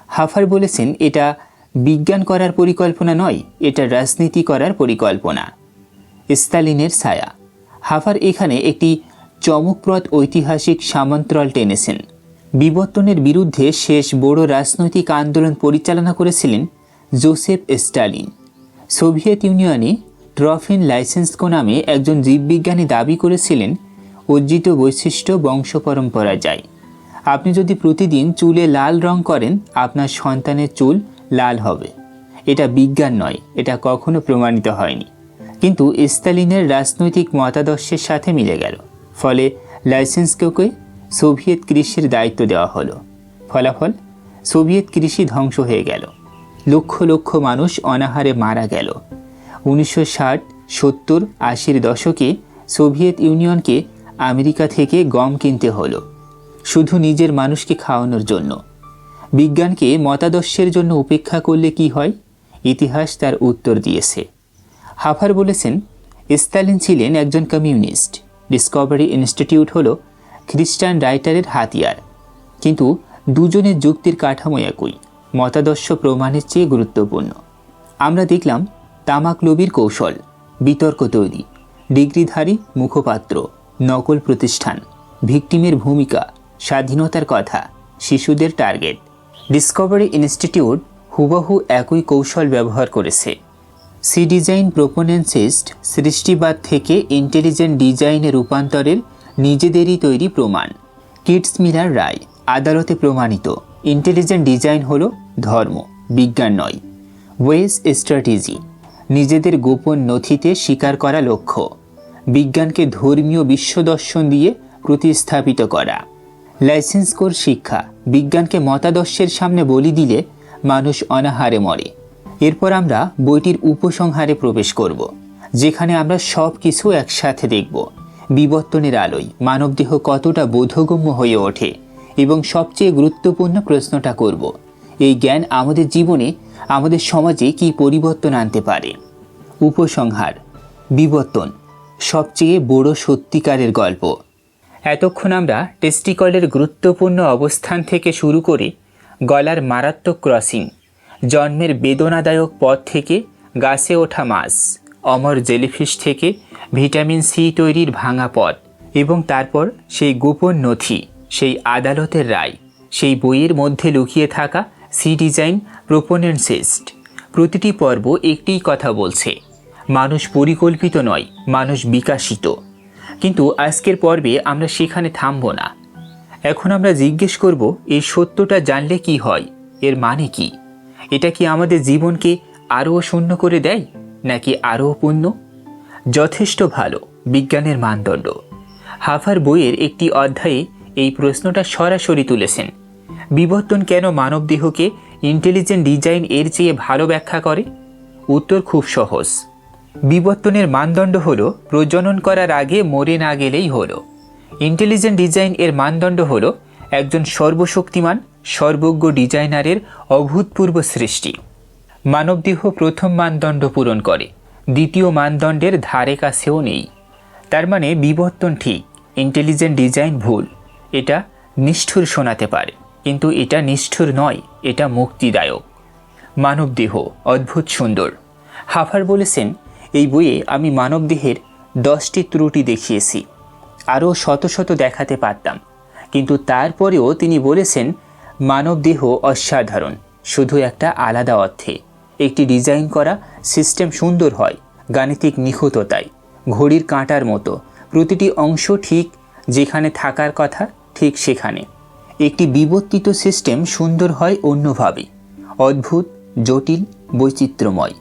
হাফার বলেছেন এটা বিজ্ঞান করার পরিকল্পনা নয়, এটা রাজনীতি করার পরিকল্পনা। স্তালিনের ছায়া। হাফার এখানে একটি চমকপ্রদ ঐতিহাসিক সমান্তরাল টেনেছেন। বিবর্তনের বিরুদ্ধে শেষ বড় রাজনৈতিক আন্দোলন পরিচালনা করেছিলেন জোসেফ স্টালিন। সোভিয়েত ইউনিয়নে ট্রফিন লাইসেন্সকো নামে একজন জীববিজ্ঞানী দাবি করেছিলেন অর্জিত বৈশিষ্ট্য বংশ পরম্পরা যায়। আপনি যদি প্রতিদিন চুলে লাল রং করেন, আপনার সন্তানের চুল লাল হবে। এটা বিজ্ঞান নয়, এটা কখনো প্রমাণিত হয়নি। কিন্তু স্তালিনের রাজনৈতিক মতাদর্শের সাথে মিলে গেল। ফলে লাইসেন্সকোকে সোভিয়েত কৃষির দায়িত্ব দেওয়া হলো। ফলাফল, সোভিয়েত কৃষি ধ্বংস হয়ে গেল, লক্ষ লক্ষ মানুষ অনাহারে মারা গেল। 1960, 70, 80 দশকে সোভিয়েত ইউনিয়নকে আমেরিকা থেকে গম কিনতে হলো, শুধু নিজের মানুষকে খাওয়ানোর জন্য। বিজ্ঞানকে মতাদর্শের জন্য উপেক্ষা করলে কি হয়? ইতিহাস তার উত্তর দিয়েছে। হাফার বলেছেন স্তালিন ছিলেন একজন কমিউনিস্ট। ডিসকভারি ইনস্টিটিউট হলো খ্রিস্টান রাইটারের হাতিয়ার। কিন্তু দুজনের যুক্তির কাঠামো একই, মতাদর্শ প্রমাণের চেয়ে গুরুত্বপূর্ণ। আমরা দেখলাম তামাক লোভীর কৌশল, বিতর্ক তৈরি, ডিগ্রিধারী মুখপাত্র, নকল প্রতিষ্ঠান, ভিকটিমের ভূমিকা, স্বাধীনতার কথা, শিশুদের টার্গেট। ডিসকভারি ইনস্টিটিউট হুবহু একই কৌশল ব্যবহার করেছে। সি ডিজাইন প্রোপোনেন্সিস্ট সৃষ্টিবাদ থেকে ইন্টেলিজেন্ট ডিজাইনে রূপান্তরের নিজেদেরই তৈরি প্রমাণ। কিটসমিলার রায়, আদালতে প্রমাণিত ইন্টেলিজেন্ট ডিজাইন হলো ধর্ম, বিজ্ঞান নয়। ওয়েস স্ট্র্যাটেজি, নিজেদের গোপন নথিতে স্বীকার করা লক্ষ্য, বিজ্ঞানকে ধর্মীয় বিশ্বদর্শন দিয়ে প্রতিস্থাপিত করা। লাইসেন্সকোর শিক্ষা, বিজ্ঞানকে মতাদর্শের সামনে বলি দিলে মানুষ অনাহারে মরে। এরপর আমরা বইটির উপসংহারে প্রবেশ করব, যেখানে আমরা সব কিছু একসাথে দেখব। বিবর্তনের আলোয় মানবদেহ কতটা বোধগম্য হয়ে ওঠে এবং সবচেয়ে গুরুত্বপূর্ণ প্রশ্নটা করব, এই জ্ঞান আমাদের জীবনে, আমাদের সমাজে কি পরিবর্তন আনতে পারে। উপসংহার, বিবর্তন সবচেয়ে বড় সত্যিকারের গল্প। এতক্ষণ আমরা টেস্টিকলের গুরুত্বপূর্ণ অবস্থান থেকে শুরু করে গলার মারাত্মক ক্রসিং, জন্মের বেদনাদায়ক পথ থেকে গাছে ওঠা মাছ, অমর জেলিফিশ থেকে ভিটামিন সি তৈরির ভাঙা পথ, এবং তারপর সেই গোপন নথি, সেই আদালতের রায়, সেই বইয়ের মধ্যে লুকিয়ে থাকা সি ডিজাইন প্রোপোনেন্সিস্ট প্রতিটি পর্ব একটিই কথা বলছে, মানুষ পরিকল্পিত নয়, মানুষ বিকাশিত। কিন্তু আজকের পর্বে আমরা সেখানে থামব না। এখন আমরা জিজ্ঞেস করব, এই সত্যটা জানলে কি হয়, এর মানে কি? এটা কি আমাদের জীবনকে আরও শূন্য করে দেয়, নাকি আরও পূর্ণ? যথেষ্ট ভালো বিজ্ঞানের মানদণ্ড। হাফার বইয়ের একটি অধ্যায়ে এই প্রশ্নটা সরাসরি তুলেছেন। বিবর্তন কেন মানবদেহকে ইন্টেলিজেন্ট ডিজাইন এর চেয়ে ভালো ব্যাখ্যা করে? উত্তর খুব সহজ। বিবর্তনের মানদণ্ড হলো প্রজনন করার আগে মরে না গেলেই হলো। ইন্টেলিজেন্ট ডিজাইন এর মানদণ্ড হলো একজন সর্বশক্তিমান সর্বজ্ঞ ডিজাইনারের অভূতপূর্ব সৃষ্টি। মানবদেহ প্রথম মানদণ্ড পূরণ করে, দ্বিতীয় মানদণ্ডের ধারে কাছেও নেই। তার মানে বিবর্তন ঠিক, ইন্টেলিজেন্ট ডিজাইন ভুল। এটা নিষ্ঠুর শোনাতে পারে, কিন্তু এটা নিষ্ঠুর নয়, এটা মুক্তিদায়ক। মানবদেহ অদ্ভুত সুন্দর। হাফার বলেছেন, এই বইয়ে আমি মানবদেহের 10টি ত্রুটি দেখিয়েছি, আরও শত শত দেখাতে পারতাম, কিন্তু তারপরেও তিনি বলেছেন মানবদেহ অসাধারণ, শুধু একটা আলাদা অর্থে। একটি ডিজাইন করা সিস্টেম সুন্দর হয় গাণিতিক নিখুঁততায়, ঘড়ির কাঁটার মতো, প্রতিটি অংশ ঠিক যেখানে থাকার কথা ঠিক সেখানে। একটি বিবর্তিত সিস্টেম সুন্দর হয় অন্যভাবে, অদ্ভুত, জটিল, বৈচিত্র্যময়।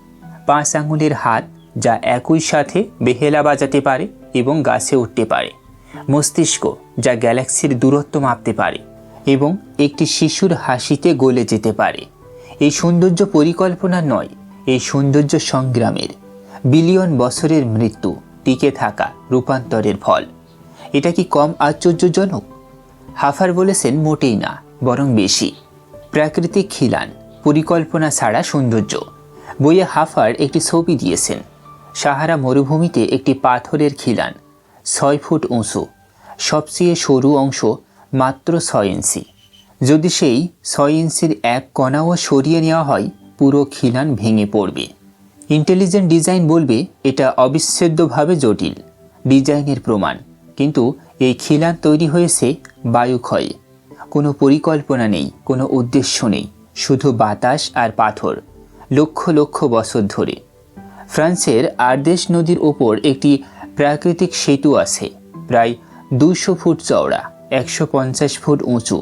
5 আঙুলের হাত যা একই সাথে বেহেলা বাজাতে পারে এবং গাছে উঠতে পারে, মস্তিষ্ক যা গ্যালাক্সির দূরত্ব মাপতে পারে এবং একটি শিশুর হাসিতে গলে যেতে পারে। এই সৌন্দর্য পরিকল্পনা নয়, এই সৌন্দর্য সংগ্রামের, বিলিয়ন বছরের মৃত্যু, টিকে থাকা, রূপান্তরের ফল। এটা কি কম আশ্চর্যজনক? হাফার বলেছেন মোটেই না, বরং বেশি। প্রাকৃতিক খিলান, পরিকল্পনা ছাড়া সৌন্দর্য। বইয়ে হাফার একটি ছবি দিয়েছেন, সাহারা মরুভূমিতে একটি পাথরের খিলান, 6 ফুট উঁচু, সবচেয়ে সরু অংশ মাত্র 6 ইঞ্চি। যদি সেই 6 ইঞ্চির এক কণাও সরিয়ে নেওয়া হয়, পুরো খিলান ভেঙে পড়বে। ইন্টেলিজেন্ট ডিজাইন বলবে এটা অবিচ্ছেদ্যভাবে জটিল, ডিজাইনের প্রমাণ। কিন্তু এই খিলান তৈরি হয়েছে বায়ুক্ষয়ে, কোনো পরিকল্পনা নেই, কোনো উদ্দেশ্য নেই, শুধু বাতাস আর পাথর, লক্ষ লক্ষ বছর ধরে। ফ্রান্সের আরদেশ নদীর ওপর একটি প্রাকৃতিক সেতু আছে, প্রায় 200 ফুট চওড়া, 150 ফুট উঁচু,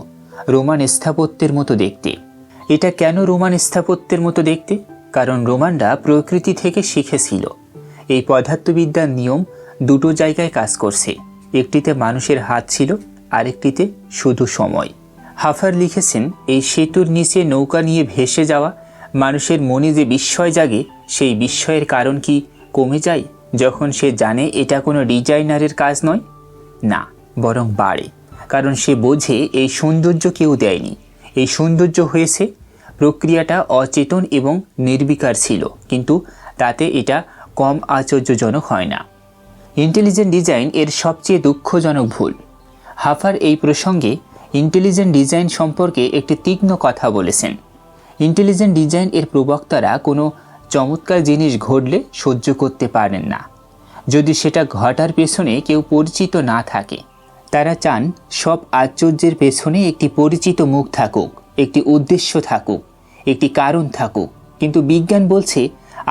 রোমান স্থাপত্যের মতো দেখতে। এটা কেন রোমান স্থাপত্যের মতো দেখতে? কারণ রোমানরা প্রকৃতি থেকে শিখেছিল এই পদার্থবিদ্যার নিয়ম দুটো জায়গায় কাজ করছে, একটিতে মানুষের হাত ছিল, আরেকটিতে শুধু সময়। হাফার লিখেছেন, এই সেতুর নিচে নৌকা নিয়ে ভেসে যাওয়া মানুষের মনে যে বিস্ময় জাগে, সেই বিস্ময়ের কারণ কি কমে যায় যখন সে জানে এটা কোনো ডিজাইনারের কাজ নয়? না, বরং বাড়ে। কারণ সে বোঝে এই সৌন্দর্য কেউ দেয়নি, এই সৌন্দর্য হয়েছে। প্রক্রিয়াটা অচেতন এবং নির্বিকার ছিল, কিন্তু তাতে এটা কম আশ্চর্যজনক হয় না। ইন্টেলিজেন্ট ডিজাইন এর সবচেয়ে দুঃখজনক ভুল। হাফার এই প্রসঙ্গে ইন্টেলিজেন্ট ডিজাইন সম্পর্কে একটি তীক্ষ্ণ কথা বলেছেন। ইন্টেলিজেন্ট ডিজাইন এর প্রবক্তারা কোনো চমৎকার জিনিস ঘটলে সহ্য করতে পারেন না, যদি সেটা ঘটার পেছনে কেউ পরিচিত না থাকে। তারা চান সব আশ্চর্যের পেছনে একটি পরিচিত মুখ থাকুক, একটি উদ্দেশ্য থাকুক, একটি কারণ থাকুক। কিন্তু বিজ্ঞান বলছে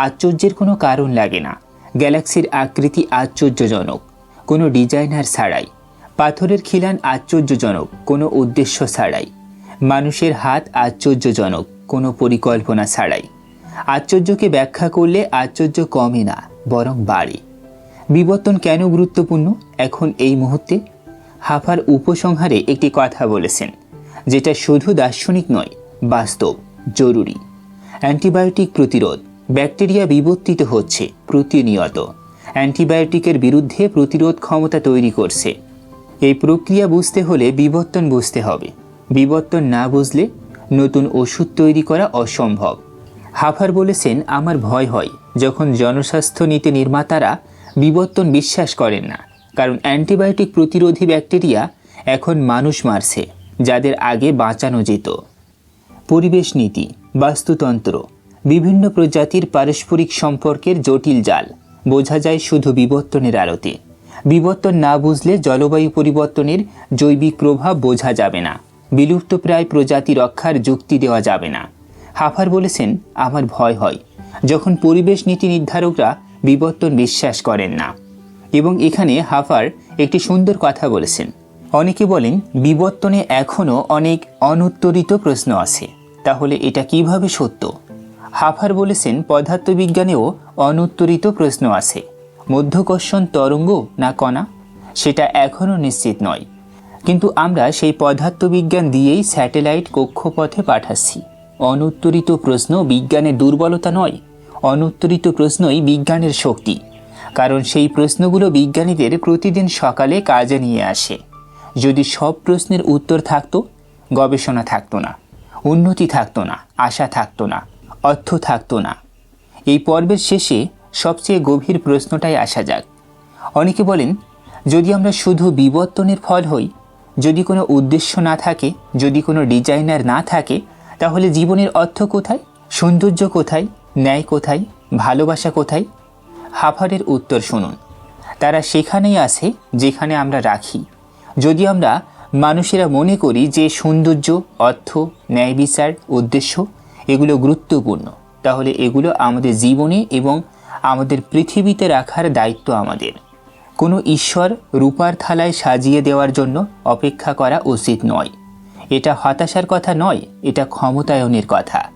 আশ্চর্যের কোনো কারণ লাগে না। গ্যালাক্সির আকৃতি আশ্চর্যজনক, কোনো ডিজাইনার ছাড়াই। পাথরের খিলান আশ্চর্যজনক, কোনো উদ্দেশ্য ছাড়াই। মানুষের হাত আশ্চর্যজনক, কোনো পরিকল্পনা ছাড়াই। আশ্চর্যকে ব্যাখ্যা করলে আশ্চর্য কমে না, বরং বাড়ে। বিবর্তন কেন গুরুত্বপূর্ণ এখন এই মুহূর্তে? হাফার উপসংহারে একটি কথা বলেছেন, যেটা শুধু দার্শনিক নয়, বাস্তব, জরুরি। অ্যান্টিবায়োটিক প্রতিরোধ। ব্যাকটেরিয়া বিবর্তিত হচ্ছে প্রতিনিয়ত, অ্যান্টিবায়োটিকের বিরুদ্ধে প্রতিরোধ ক্ষমতা তৈরি করছে। এই প্রক্রিয়া বুঝতে হলে বিবর্তন বুঝতে হবে। বিবর্তন না বুঝলে নতুন ওষুধ তৈরি করা অসম্ভব। হাফার বলেছেন, আমার ভয় হয় যখন জনস্বাস্থ্য নীতি নির্মাতারা বিবর্তন বিশ্বাস করেন না, কারণ অ্যান্টিবায়োটিক প্রতিরোধী ব্যাকটেরিয়া এখন মানুষ মারছে যাদের আগে বাঁচানো যেত। পরিবেশ নীতি, বাস্তুতন্ত্র, বিভিন্ন প্রজাতির পারস্পরিক সম্পর্কের জটিল জাল বোঝা যায় শুধু বিবর্তনের আলোতে। বিবর্তন না বুঝলে জলবায়ু পরিবর্তনের জৈবিক প্রভাব বোঝা যাবে না, বিলুপ্তপ্রায় প্রজাতি রক্ষার যুক্তি দেওয়া যাবে না। হাফার বলেছেন, আমার ভয় হয় যখন পরিবেশ নীতি নির্ধারকরা বিবর্তন বিশ্বাস করেন না। এবং এখানে হাফার একটি সুন্দর কথা বলেছেন। অনেকে বলেন বিবর্তনে এখনও অনেক অনুত্তরিত প্রশ্ন আছে, তাহলে এটা কিভাবে সত্য? হাফার বলেছেন পদার্থবিজ্ঞানেও অনুত্তরিত প্রশ্ন আছে। মধ্যাকর্ষণ তরঙ্গ না কণা, সেটা এখনও নিশ্চিত নয়। কিন্তু আমরা সেই পদার্থবিজ্ঞান দিয়েই স্যাটেলাইট কক্ষপথে পাঠাচ্ছি। অনুত্তরিত প্রশ্ন বিজ্ঞানের দুর্বলতা নয়, অনুত্তরিত প্রশ্নই বিজ্ঞানের শক্তি। কারণ সেই প্রশ্নগুলো বিজ্ঞানীদের প্রতিদিন সকালে কাজে নিয়ে আসে। যদি সব প্রশ্নের উত্তর থাকতো, গবেষণা থাকতো না, উন্নতি থাকতো না, আশা থাকতো না, অর্থ থাকতো না। এই পর্বের শেষে সবচেয়ে গভীর প্রশ্নটাই আসা যাক। অনেকে বলেন যদি আমরা শুধু বিবর্তনের ফল হই, যদি কোনো উদ্দেশ্য না থাকে, যদি কোনো ডিজাইনার না থাকে, তাহলে জীবনের অর্থ কোথায়? সৌন্দর্য কোথায়? ন্যায় কোথায়? ভালোবাসা কোথায়? হাফারের উত্তর শুনুন। তারা সেখানেই আছে যেখানে আমরা রাখি। যদি আমরা মানুষেরা মনে করি যে সৌন্দর্য, অর্থ, ন্যায় বিচার, উদ্দেশ্য এগুলো গুরুত্বপূর্ণ, তাহলে এগুলো আমাদের জীবনে এবং আমাদের পৃথিবীতে রাখার দায়িত্ব আমাদের। কোনো ঈশ্বর রূপার থালায় সাজিয়ে দেওয়ার জন্য অপেক্ষা করা উচিত নয়। এটা হতাশার কথা নয়, এটা ক্ষমতায়নের কথা।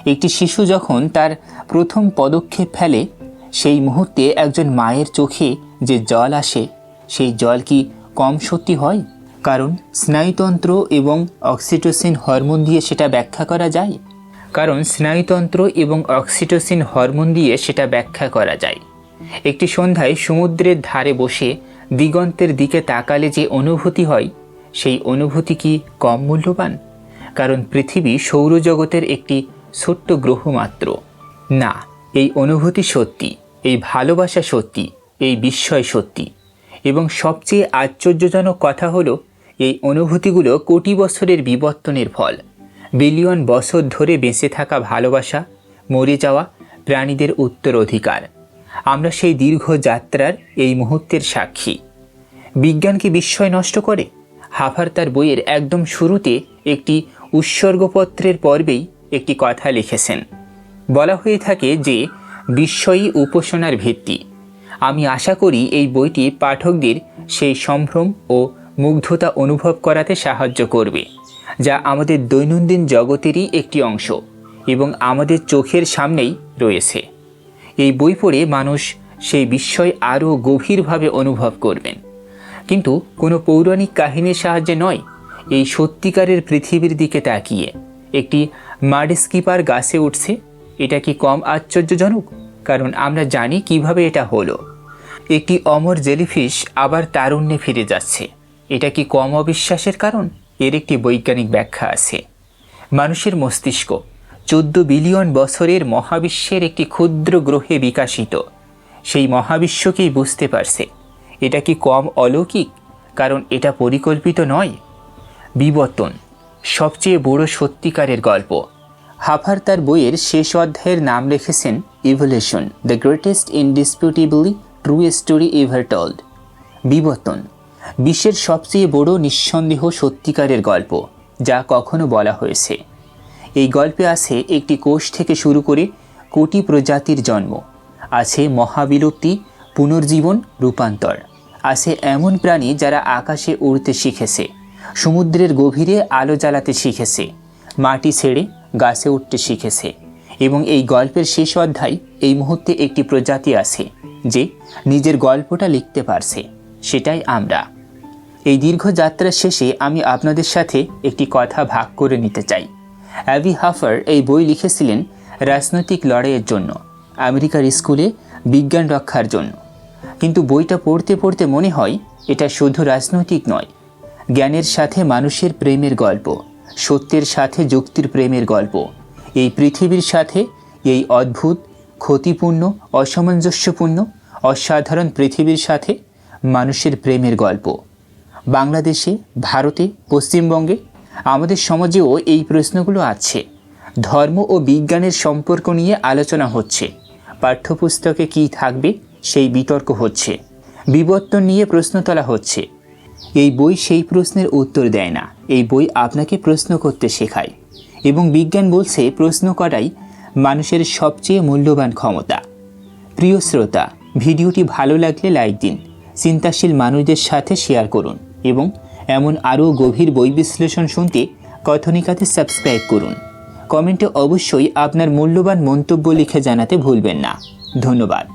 একটি শিশু যখন তার প্রথম পদক্ষেপ ফেলে, সেই মুহূর্তে একজন মায়ের চোখে যে জল আসে, সেই জল কি কম সত্যি হয়? কারণ স্নায়ুতন্ত্র এবং অক্সিটোসিন হরমোন দিয়ে সেটা ব্যাখ্যা করা যায়। একটি সন্ধ্যায় সমুদ্রের ধারে বসে দিগন্তের দিকে তাকালে যে অনুভূতি হয়, সেই অনুভূতি কি কম মূল্যবান? কারণ পৃথিবী সৌরজগতের একটি ছোট্ট গ্রহ মাত্র। না, এই অনুভূতি সত্যি, এই ভালোবাসা সত্যি, এই বিস্ময় সত্যি। এবং সবচেয়ে আশ্চর্যজনক কথা হলো, এই অনুভূতিগুলো কোটি বছরের বিবর্তনের ফল। বিলিয়ন বছর ধরে বেঁচে থাকা ভালোবাসা, মরে যাওয়া প্রাণীদের উত্তরাধিকার। আমরা সেই দীর্ঘ যাত্রার এই মুহূর্তের সাক্ষী। বিজ্ঞান কি বিস্ময় নষ্ট করে? হাফার তার বইয়ের একদম শুরুতে একটি উৎসর্গপত্রের পর্বেই একটি কথা লিখেছেন। বলা হয়ে থাকে যে বিস্ময়ই উপাসনার ভিত্তি। আমি আশা করি এই বইটি পাঠকদের সেই সম্ভ্রম ও মুগ্ধতা অনুভব করাতে সাহায্য করবে, যা আমাদের দৈনন্দিন জগতেরই একটি অংশ এবং আমাদের চোখের সামনেই রয়েছে। এই বই পড়ে মানুষ সেই বিস্ময় আরও গভীরভাবে অনুভব করবেন, কিন্তু কোনো পৌরাণিক কাহিনীর সাহায্যে নয়। এই সত্যিকারের পৃথিবীর দিকে তাকিয়ে একটি মাডস্কিপার গাছে উঠছে, এটা কি কম আশ্চর্যজনক? কারণ আমরা জানি কিভাবে এটা হলো। একটি অমর জেলিফিশ আবার তারুণ্যে ফিরে যাচ্ছে, এটা কি কম অবিশ্বাসের কারণ? এর একটি বৈজ্ঞানিক ব্যাখ্যা আছে। মানুষের মস্তিষ্ক 14 বিলিয়ন বছরের মহাবিশ্বের একটি ক্ষুদ্র গ্রহে বিকাশিত। সেই মহাবিশ্বকেই বুঝতে পারছে। এটা কি কম অলৌকিক? কারণ এটা পরিকল্পিত নয়। বিবর্তন সবচেয়ে বড় সত্যিকারের গল্প। হাফার তার বইয়ের শেষ অধ্যায়ের নাম লিখেছেন evolution, the greatest indisputably true story ever told. বিবর্তন বিশ্বের সবচেয়ে বড় নিঃসন্দেহ সত্যিকারের গল্প যা কখনো বলা হয়েছে। এই গল্পে আছে একটি কোষ থেকে শুরু করে কোটি প্রজাতির জন্ম, আছে মহাবিলুপ্তি, পুনর্জীবন, রূপান্তর। আছে এমন প্রাণী যারা আকাশে উড়তে শিখেছে, সমুদ্রের গভীরে আলো জ্বালাতে শিখেছে, মাটি ছেড়ে গাছে উঠতে শিখেছে। এবং এই গল্পের শেষ অধ্যায় এই মুহূর্তে একটি প্রজাতি আছে যে নিজের গল্পটা লিখতে পারছে, সেটাই আমরা। এই দীর্ঘ যাত্রার শেষে আমি আপনাদের সাথে একটি কথা ভাগ করে নিতে চাই। অ্যাবি হাফার এই বই লিখেছিলেন রাজনৈতিক লড়াইয়ের জন্য, আমেরিকার স্কুলে বিজ্ঞান রক্ষার জন্য। কিন্তু বইটা পড়তে পড়তে মনে হয় এটা শুধু রাজনৈতিক নয়, জ্ঞানের সাথে মানুষের প্রেমের গল্প, সত্যের সাথে যুক্তির প্রেমের গল্প, এই পৃথিবীর সাথে এই অদ্ভুত, ক্ষতিপূর্ণ, অসামঞ্জস্যপূর্ণ, অসাধারণ পৃথিবীর সাথে মানুষের প্রেমের গল্প। বাংলাদেশে, ভারতে, পশ্চিমবঙ্গে, আমাদের সমাজেও এই প্রশ্নগুলো আছে। ধর্ম ও বিজ্ঞানের সম্পর্ক নিয়ে আলোচনা হচ্ছে, পাঠ্যপুস্তকে কী থাকবে সেই বিতর্ক হচ্ছে, বিবর্তন নিয়ে প্রশ্ন তোলা হচ্ছে। এই বই সেই প্রশ্নের উত্তর দেয় না, এই বই আপনাকে প্রশ্ন করতে শেখায়। এবং বিজ্ঞান বলছে প্রশ্ন করাই মানুষের সবচেয়ে মূল্যবান ক্ষমতা। প্রিয় শ্রোতা, ভিডিওটি ভালো লাগলে লাইক দিন, চিন্তাশীল মানুষদের সাথে শেয়ার করুন এবং এমন আরও গভীর বই বিশ্লেষণ শুনতে কথনিকাতে সাবস্ক্রাইব করুন। কমেন্টে অবশ্যই আপনার মূল্যবান মন্তব্য লিখে জানাতে ভুলবেন না। ধন্যবাদ।